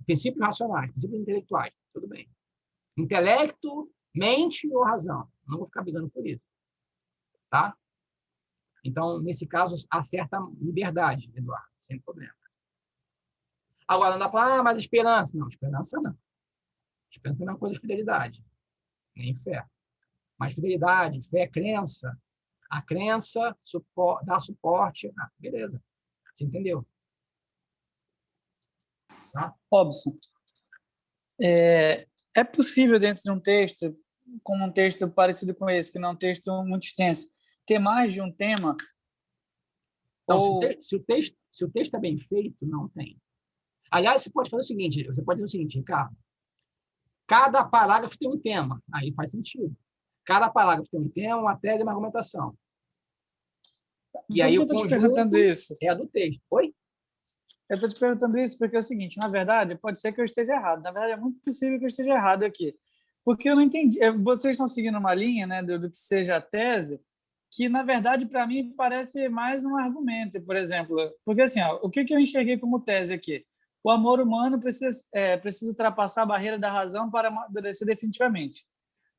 Princípios racionais, princípios intelectuais, tudo bem. Intelecto, mente ou razão? Não vou ficar brigando por isso. Tá? Então, nesse caso, há certa liberdade, Eduardo, sem problema. Agora, não dá para mas esperança. Não, esperança não. Esperança não é uma coisa de fidelidade, nem fé. Mas fidelidade, fé, crença. A crença dá suporte. Ah, beleza. Você entendeu? Tá? Robson, é possível dentro de um texto, como um texto parecido com esse, que não é um texto muito extenso, ter mais de um tema? Então, Ou... se o texto é bem feito, não tem. Aliás, você pode fazer o seguinte, Ricardo. Cada parágrafo tem um tema. Aí faz sentido. Cada parágrafo tem um tema, uma tese e uma argumentação. E aí eu o estou te conjunto perguntando isso? é do texto. Oi? Eu estou te perguntando isso porque é o seguinte, na verdade, pode ser que eu esteja errado. Na verdade, é muito possível que eu esteja errado aqui. Porque eu não entendi. Vocês estão seguindo uma linha, né, do que seja a tese, que, na verdade, para mim, parece mais um argumento, por exemplo. Porque, assim, ó, o que eu enxerguei como tese aqui? O amor humano precisa ultrapassar a barreira da razão para amadurecer definitivamente.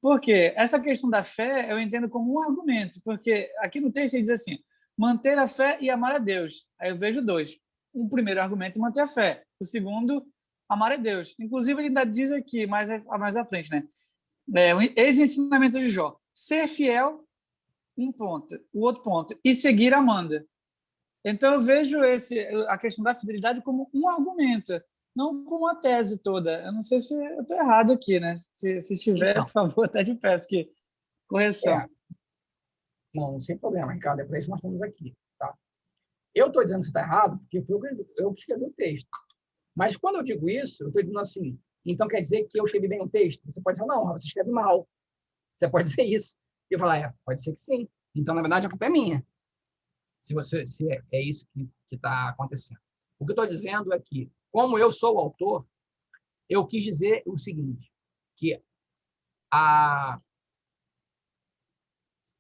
Por quê? Essa questão da fé eu entendo como um argumento, porque aqui no texto ele diz assim, manter a fé e amar a Deus. Aí eu vejo dois. O primeiro argumento é manter a fé. O segundo, amar a Deus. Inclusive, ele ainda diz aqui, mais à frente, né? Esse ensinamento de Jó. Ser fiel, um ponto. O outro ponto. E seguir amando. Então, eu vejo a questão da fidelidade como um argumento, não como uma tese toda. Eu não sei se eu estou errado aqui, né? Se estiver, Então, por favor, até te peço que correção. Não, sem problema, Ricardo. É para isso que nós estamos aqui. Tá? Eu estou dizendo que você está errado porque eu escrevi o texto. Mas quando eu digo isso, eu estou dizendo assim, então quer dizer que eu escrevi bem o texto? Você pode dizer, não, você escreve mal. Você pode dizer isso. E eu falar, pode ser que sim. Então, na verdade, a culpa é minha. Se é isso que está acontecendo. O que eu estou dizendo é que, como eu sou o autor, eu quis dizer o seguinte, que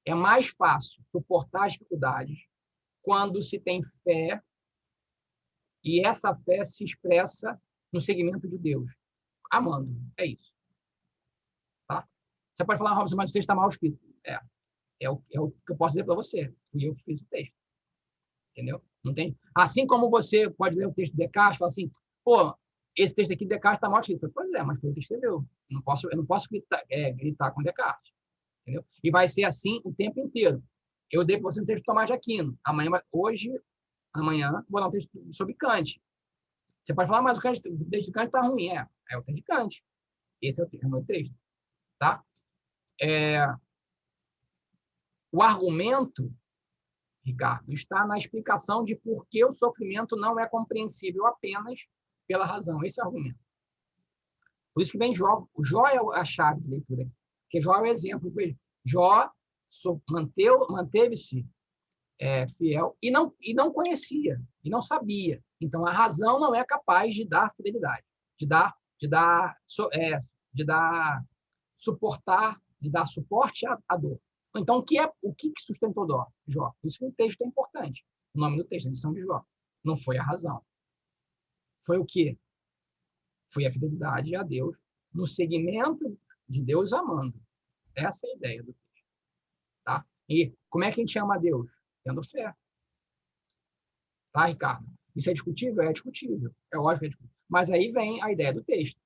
é mais fácil suportar as dificuldades quando se tem fé e essa fé se expressa no segmento de Deus, amando. É isso. Tá? Você pode falar, Robson, mas o texto está mal escrito. É o que eu posso dizer para você. Fui eu que fiz o texto. Entendeu? Não tem? Assim como você pode ler o texto de Descartes e falar assim, pô, esse texto aqui de Descartes está mal escrito. Pois é, mas foi o que escreveu. Eu não posso gritar com Descartes. Entendeu? E vai ser assim o tempo inteiro. Eu dei para você um texto de Tomás de Aquino. Amanhã, vou dar um texto sobre Kant. Você pode falar, mas o texto de Kant está ruim. É o texto de Kant. Esse é o meu texto. Tá? O argumento, Ricardo, está na explicação de por que o sofrimento não é compreensível apenas pela razão. Esse é o argumento. Por isso que vem Jó. O Jó é a chave de leitura aqui. Porque Jó é o exemplo. Jó manteve-se fiel e não conhecia, e não sabia. Então, a razão não é capaz de dar fidelidade, de dar suportar, de dar suporte à dor. Então, o que sustentou Jó? Por isso que o texto é importante. O nome do texto, a lição de Jó. Não foi a razão. Foi o quê? Foi a fidelidade a Deus no segmento de Deus amando. Essa é a ideia do texto. Tá? E como é que a gente ama a Deus? Tendo fé. Tá, Ricardo? Isso é discutível? É discutível. É lógico que é discutível. Mas aí vem a ideia do texto.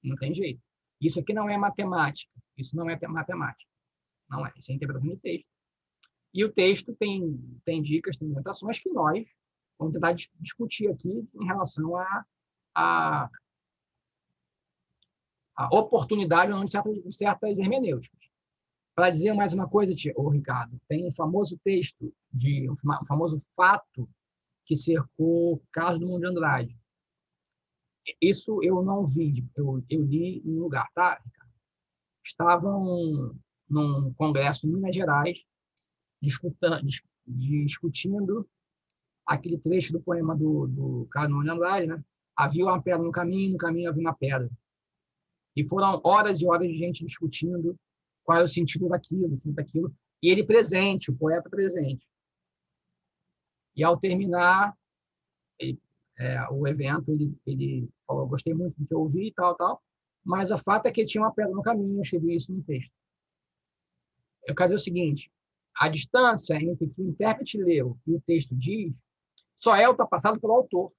Não tem jeito. Isso aqui não é matemática. Isso não é matemática. Não é. Isso é interpretação de texto. E o texto tem dicas, tem orientações que nós vamos tentar discutir aqui em relação a oportunidade de certas hermenêuticas. Para dizer mais uma coisa, Ricardo, tem um famoso texto, um famoso fato que cercou o caso do Mundo de Andrade. Isso eu não vi, eu li em um lugar, tá, Ricardo? Estavam num congresso em Minas Gerais, discutindo aquele trecho do poema do caso do Mundo de Andrade, né? Havia uma pedra no caminho havia uma pedra. E foram horas e horas de gente discutindo qual é o sentido daquilo, e ele presente, o poeta presente. E, ao terminar o evento, ele falou, gostei muito do que eu ouvi e tal, mas o fato é que tinha uma pedra no caminho, eu escrevi isso no texto. Eu quero dizer o seguinte, a distância entre o que o intérprete leu e o texto diz só é ultrapassado pelo autor.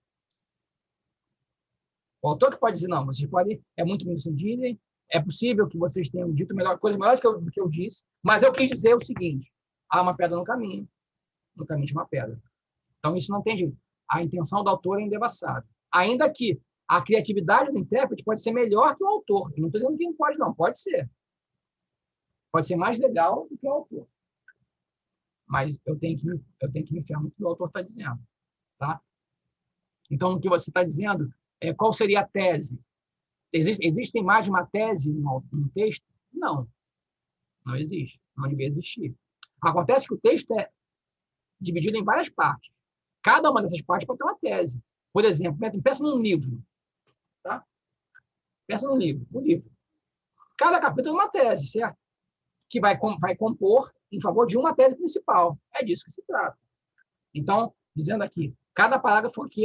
O autor que pode dizer, não, vocês podem, é muito bem que dizem, é possível que vocês tenham dito coisa melhor do que eu disse, mas eu quis dizer o seguinte, há uma pedra no caminho de uma pedra. Então, isso não tem jeito. A intenção do autor é indevassável. Ainda que a criatividade do intérprete pode ser melhor que o autor. Eu não estou dizendo que não pode, não. Pode ser. Pode ser mais legal do que o autor. Mas eu tenho que me enfiar no que o autor está dizendo. Tá? Então, o que você está dizendo, qual seria a tese? Existe mais de uma tese num texto? Não. Não existe. Não deveria existir. Acontece que o texto é dividido em várias partes. Cada uma dessas partes pode ter uma tese. Por exemplo, pensa num livro. Tá? Pensa num livro. Um livro. Cada capítulo é uma tese, certo? Que vai compor em favor de uma tese principal. É disso que se trata. Então, dizendo aqui, cada parágrafo aqui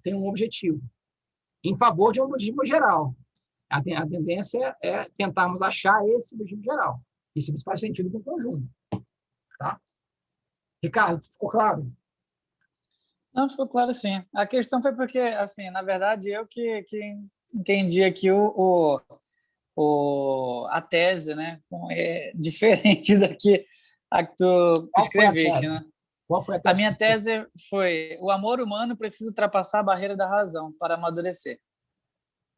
tem um objetivo. Em favor de um objetivo geral. A tendência é tentarmos achar esse objetivo geral. Isso faz sentido com o conjunto. Tá? Ricardo, ficou claro? Não, ficou claro, sim. A questão foi porque, assim, na verdade, eu que entendi aqui a tese, né? É diferente daqui a que tu escreveste, né? Qual foi a tese? A minha tese foi: o amor humano precisa ultrapassar a barreira da razão para amadurecer.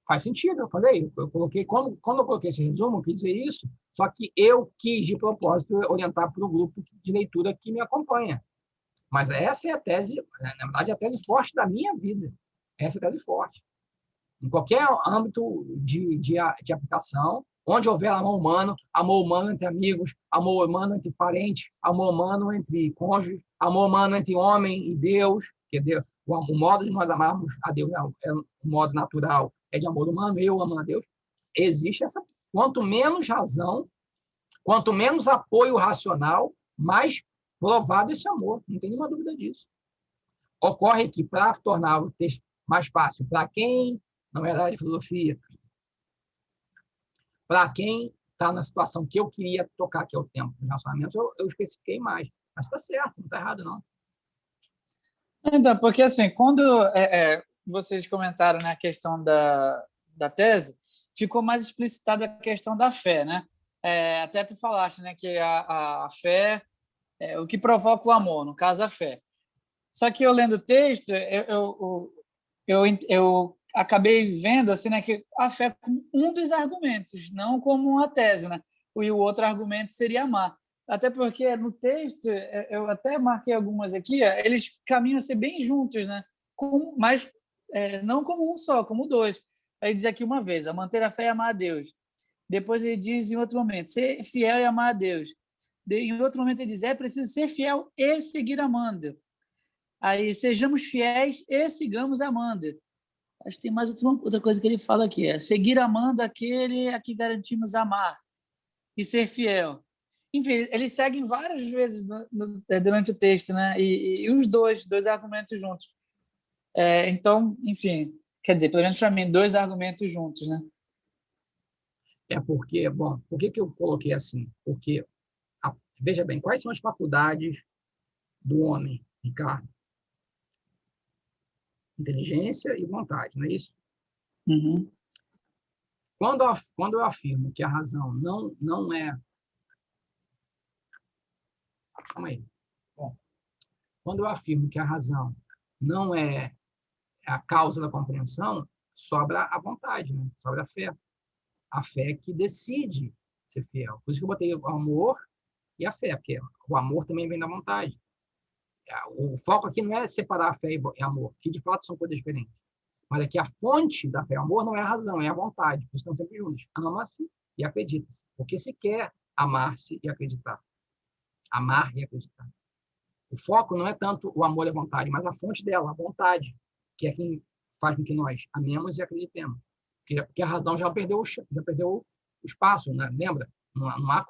Faz sentido, eu falei. Eu coloquei, quando eu coloquei esse resumo, eu quis dizer isso, só que eu quis, de propósito, orientar para o grupo de leitura que me acompanha. Mas essa é a tese, na verdade, a tese forte da minha vida. Essa é a tese forte. Em qualquer âmbito de aplicação, onde houver amor humano entre amigos, amor humano entre parentes, amor humano entre cônjuges, amor humano entre homem e Deus, o modo de nós amarmos a Deus é um modo natural, é de amor humano, eu amo a Deus. Existe essa. Quanto menos razão, quanto menos apoio racional, mais provado esse amor. Não tem nenhuma dúvida disso. Ocorre que, para tornar o texto mais fácil para quem não é da área de filosofia, para quem está na situação que eu queria tocar, que é o tempo dos relacionamentos, eu especifiquei mais. Mas está certo, não está errado, não. Então, porque assim, quando vocês comentaram, né, a questão da tese, ficou mais explicitada a questão da fé, né? Até tu falaste, né, que a fé é o que provoca o amor, no caso, a fé. Só que eu lendo o texto, eu acabei vendo assim, né, que a fé é um dos argumentos, não como uma tese, né? E o outro argumento seria amar. Até porque no texto, eu até marquei algumas aqui, eles caminham a ser bem juntos, né? Mas não como um só, como dois. Aí diz aqui uma vez, a manter a fé e amar a Deus. Depois ele diz em outro momento, ser fiel e amar a Deus. Em outro momento ele diz, é preciso ser fiel e seguir amando. Aí, sejamos fiéis e sigamos amando. Acho que tem mais outra coisa que ele fala aqui, seguir amando aquele a que garantimos amar e ser fiel. Enfim, eles seguem várias vezes durante o texto, né? E os dois argumentos juntos. Então, enfim, quer dizer, pelo menos para mim, dois argumentos juntos, né? Por que eu coloquei assim? Porque, veja bem, quais são as faculdades do homem, Ricardo? Inteligência e vontade, não é isso? Uhum. Quando eu afirmo que a razão não é... Calma aí. Bom, quando eu afirmo que a razão não é a causa da compreensão, sobra a vontade, né? Sobra a fé. A fé que decide ser fiel. Por isso que eu botei o amor e a fé, porque o amor também vem da vontade. O foco aqui não é separar a fé e amor, que de fato são coisas diferentes. Mas é que a fonte da fé e amor não é a razão, é a vontade. Por isso estão sempre juntos. Ama-se e acredita-se. Porque se quer amar-se e acreditar. Amar e acreditar. O foco não é tanto o amor e a vontade, mas a fonte dela, a vontade, que é quem faz com que nós amemos e acreditemos. Porque a razão já perdeu o espaço, né? Lembra? Não há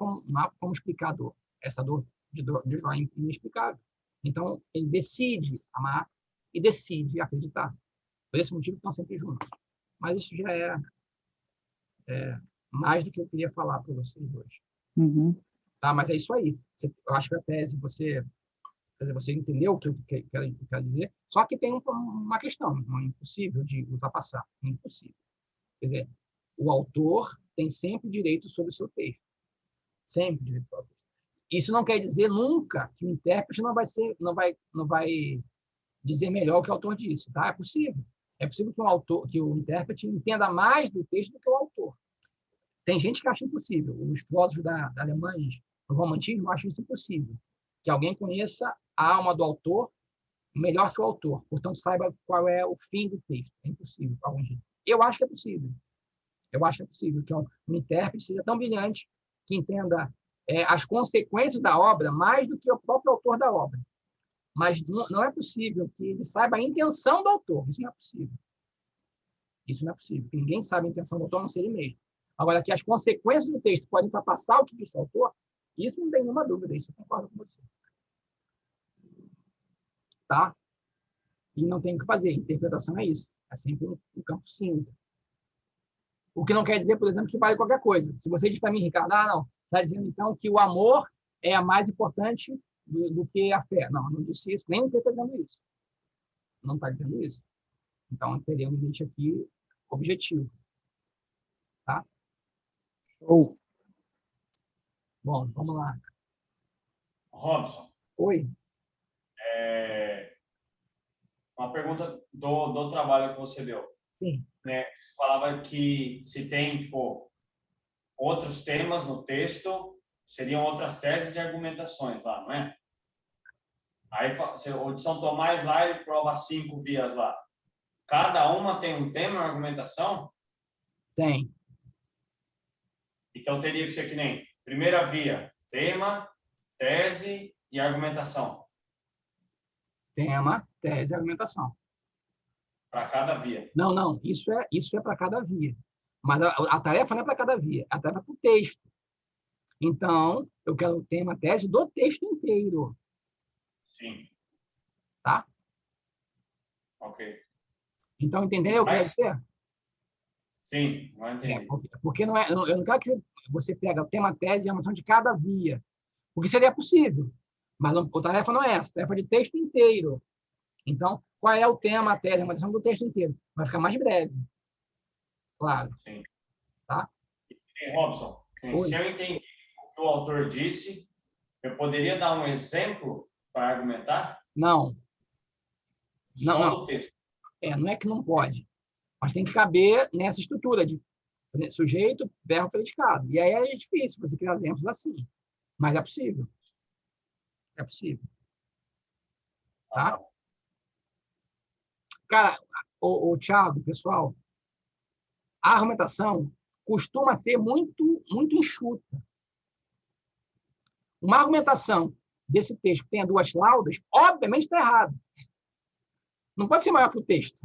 como explicar a dor. Essa dor de Jó é inexplicável. Então, ele decide amar e decide acreditar. Por esse motivo, estão sempre juntos. Mas isso já é mais do que eu queria falar para vocês hoje. Uhum. Tá? Mas é isso aí. Eu acho que a tese, quer dizer, você entendeu o que eu quero dizer, só que tem uma questão, impossível de ultrapassar. Impossível. Quer dizer, o autor tem sempre direito sobre o seu texto. Sempre direito sobre o texto. Isso não quer dizer nunca que o intérprete não vai dizer melhor o que o autor disse. Tá? É possível. É possível que o intérprete entenda mais do texto do que o autor. Tem gente que acha impossível. Os filósofos da Alemanha, no romantismo, acham isso impossível. Que alguém conheça a alma do autor melhor que o autor. Portanto, saiba qual é o fim do texto. É impossível. Eu acho que é possível. Eu acho que é possível que um intérprete seja tão brilhante que entenda as consequências da obra mais do que o próprio autor da obra. Mas não é possível que ele saiba a intenção do autor. Isso não é possível. Isso não é possível. Ninguém sabe a intenção do autor, a não ser ele mesmo. Agora, que as consequências do texto podem ultrapassar o que disse o autor, isso não tem nenhuma dúvida. Isso eu concordo com você. Tá? E não tem o que fazer. Interpretação é isso. É sempre um campo cinza. O que não quer dizer, por exemplo, que vale qualquer coisa. Se você diz para mim, Ricardo, não, você está dizendo então que o amor é a mais importante do que a fé. Não, não disse isso, nem está dizendo isso. Não está dizendo isso. Então, teria um limite aqui objetivo. Tá? Show. Bom, vamos lá. Robson, Oi. uma pergunta do trabalho que você deu. Sim. Né? Você falava que se tem, tipo, outros temas no texto, seriam outras teses e argumentações lá, não é? Aí, o de São Tomás lá, ele prova 5 vias lá. Cada uma tem um tema, uma argumentação? Tem. Então, teria que ser que nem primeira via, tema, tese e argumentação. Tema, tese e argumentação. Para cada via. Não. Isso é para cada via. Mas a tarefa não é para cada via. A tarefa é para o texto. Então, eu quero o tema, tese do texto inteiro. Sim. Tá? Ok. Então, entendeu o que eu quero dizer? Sim, não entendi. Porque não eu não quero que você pegue o tema, tese e a noção de cada via. Porque seria possível. Mas a tarefa não é essa. A tarefa é de texto inteiro. Então, qual é o tema, a tese, a noção do texto inteiro? Vai ficar mais breve. Claro. Sim. Tá? E, Robson, se eu entendi o que o autor disse, eu poderia dar um exemplo para argumentar? Não. Só do texto. Não é que não pode. Mas tem que caber nessa estrutura de sujeito, verbo, predicado. E aí é difícil você criar exemplos assim. Mas é possível. É possível. Tá? Cara, o Thiago, pessoal, a argumentação costuma ser muito, muito enxuta. Uma argumentação desse texto que tenha 2 laudas, obviamente está errado. Não pode ser maior que o texto.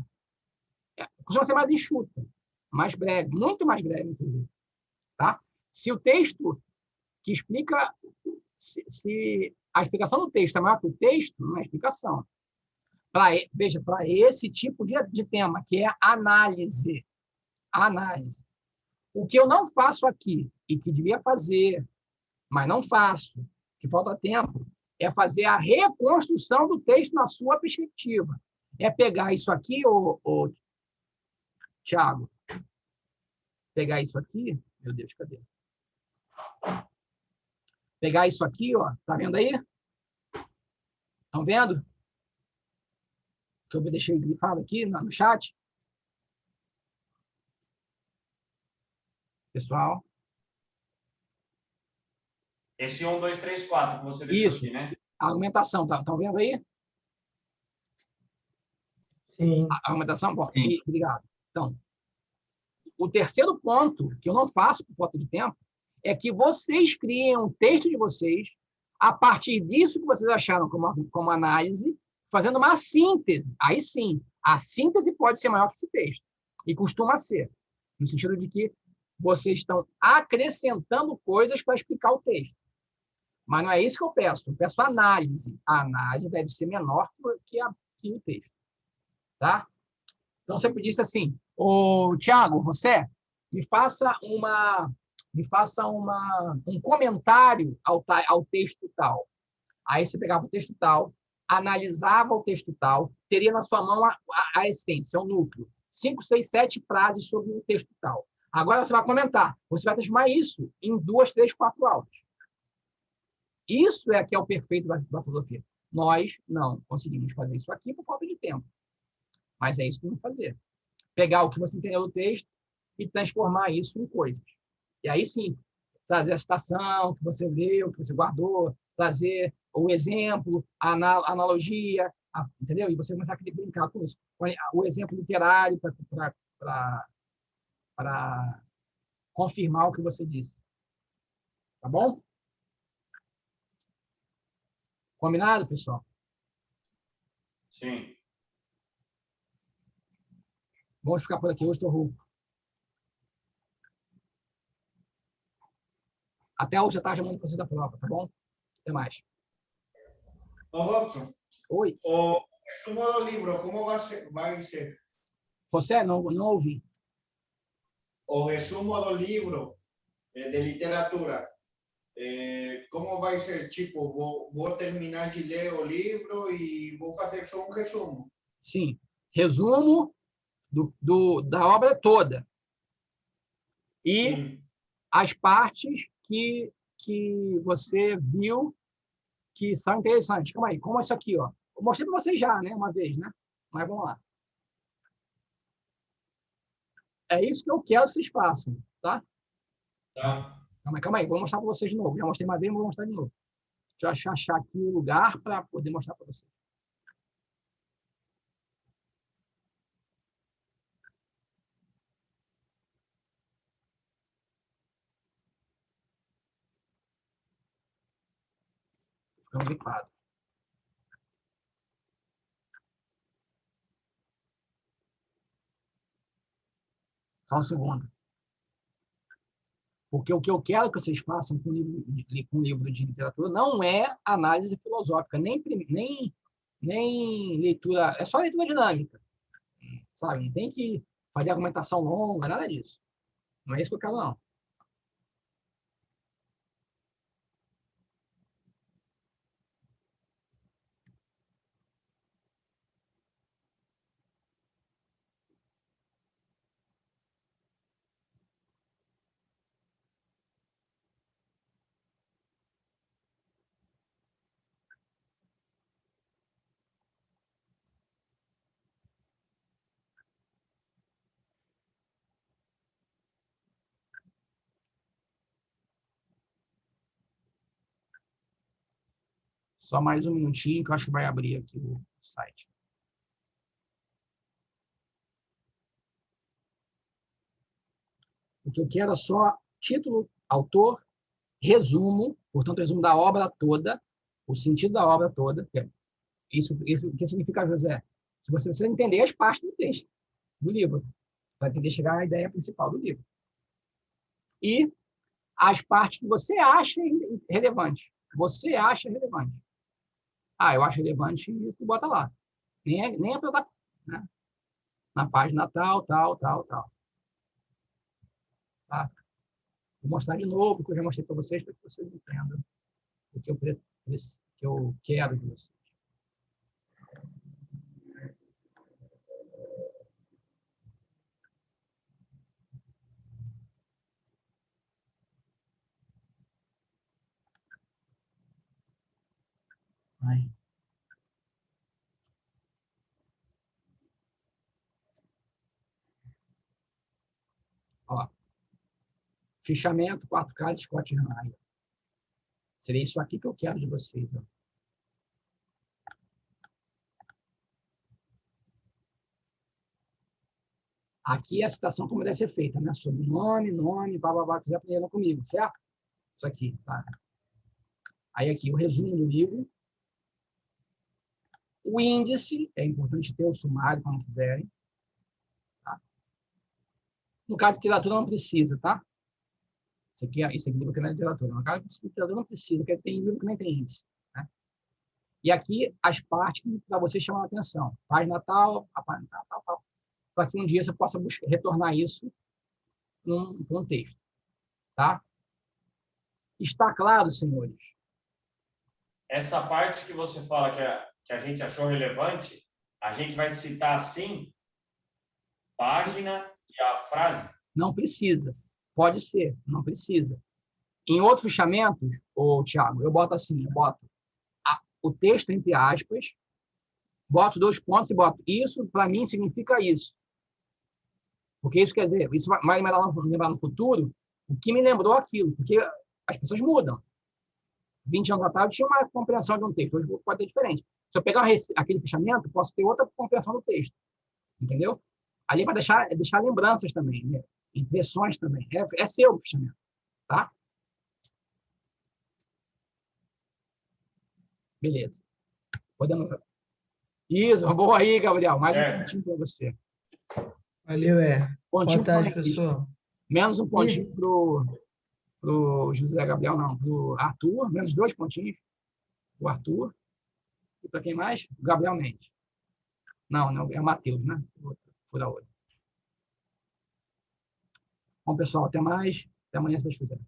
Costuma ser mais enxuta, mais breve, muito mais breve, inclusive. Tá? Se o texto que explica... Se a explicação do texto é maior que o texto, não é explicação. Veja, para esse tipo de tema, que é análise. Análise. O que eu não faço aqui, e que devia fazer, mas não faço, que falta tempo, é fazer a reconstrução do texto na sua perspectiva. É pegar isso aqui, Thiago, pegar isso aqui, meu Deus, cadê? Pegar isso aqui, ó, tá vendo aí? Estão vendo? Que eu deixei grifado aqui no chat. Pessoal. Esse 1, 2, 3, 4 que você deixou Isso. aqui, né? A argumentação, estão vendo aí? Sim. A argumentação? Bom, Sim. obrigado. Então, o terceiro ponto, que eu não faço por falta de tempo, é que vocês criem um texto de vocês a partir disso que vocês acharam como análise, fazendo uma síntese. Aí sim, a síntese pode ser maior que esse texto. E costuma ser. No sentido de que vocês estão acrescentando coisas para explicar o texto. Mas não é isso que eu peço. Eu peço análise. A análise deve ser menor que o texto. Tá? Então, você disse assim, ô, Tiago, você me faça um comentário ao texto tal. Aí você pegava o texto tal, analisava o texto tal, teria na sua mão a essência, o núcleo. 5, 6, 7 frases sobre o texto tal. Agora você vai comentar. Você vai transformar isso em 2, 3, 4 aulas. Isso é que é o perfeito da filosofia. Nós não conseguimos fazer isso aqui por falta de tempo. Mas é isso que vamos fazer. Pegar o que você entendeu do texto e transformar isso em coisas. E aí sim, trazer a citação que você leu, que você guardou, trazer o exemplo, a analogia, entendeu? E você começar a brincar com isso. O exemplo literário para confirmar o que você disse. Tá bom? Combinado, pessoal? Sim. Vamos ficar por aqui. Hoje estou rouco. Até hoje à tarde eu mando vocês da prova, tá bom? Até mais. Ô, Robson, Oi. o resumo do livro, como vai ser? Você não ouvi. O resumo do livro de literatura, como vai ser? Tipo, vou terminar de ler o livro e vou fazer só um resumo. Sim. Resumo da obra toda. E Sim. as partes que você viu que são interessantes. Calma aí, como isso aqui, ó. Eu mostrei para vocês já, né? Uma vez, né? Mas vamos lá. É isso que eu quero que vocês façam, tá? Tá. Calma aí, vou mostrar para vocês de novo. Já mostrei uma vez, mas vou mostrar de novo. Deixa eu achar aqui o lugar para poder mostrar para vocês. Ficamos equipados. Só um segundo. Porque o que eu quero que vocês façam com livro de literatura não é análise filosófica, nem leitura, é só leitura dinâmica, sabe? Não tem que fazer argumentação longa, nada disso. Não é isso que eu quero, não. Só mais um minutinho que eu acho que vai abrir aqui o site. O que eu quero é só título, autor, resumo, portanto, resumo da obra toda, o sentido da obra toda. Isso o que significa, José? Se você precisa entender as partes do texto, do livro, vai ter que chegar à ideia principal do livro. E as partes que você acha relevante. Você acha relevante. Ah, eu acho relevante e tu bota lá. Nem é para dar, né? Na página tal. Tá? Vou mostrar de novo o que eu já mostrei para vocês, para que vocês entendam o que eu quero de vocês. Ai. Ó, fichamento 4K de Scott Ryan. Seria isso aqui que eu quero de vocês. Ó. Aqui é a citação como deve ser feita, né? Sobrenome, nome, blá, quiser aprender comigo, certo? Isso aqui, tá? Aí aqui, o resumo do livro. O índice, é importante ter o sumário, quando quiserem. Tá? No caso de literatura, não precisa, tá? Esse aqui é livro que não é literatura. Não, cara, literatura não precisa, porque tem livro que nem tem índice. Né? E aqui as partes que para você chamar a atenção. Página tal, a página tal. Para que um dia você possa retornar isso num texto. Tá? Está claro, senhores? Essa parte que você fala que a gente achou relevante, a gente vai citar assim, página e a frase? Não precisa. Pode ser, não precisa. Em outros fichamentos, Tiago, eu boto assim, o texto entre aspas, boto 2 pontos e boto isso, para mim, significa isso. Porque isso quer dizer, isso vai lembrar no futuro o que me lembrou aquilo, porque as pessoas mudam. 20 anos atrás eu tinha uma compreensão de um texto, hoje pode ser diferente. Se eu pegar aquele fichamento, posso ter outra compreensão do texto. Entendeu? Ali vai deixar lembranças também, né? Impressões também. É seu o fichamento. Tá? Beleza. Podemos. Isso, boa aí, Gabriel. Mais um pontinho para você. Valeu, Pontinho Boa tarde, pro professor. menos um pontinho pro José Gabriel, não, pro Arthur, menos 2 pontinhos o Arthur. E para quem mais? O Gabriel Mendes. Não, é o Matheus, né? Fura olho. Bom, pessoal, até mais. Até amanhã, se vocês quiserem.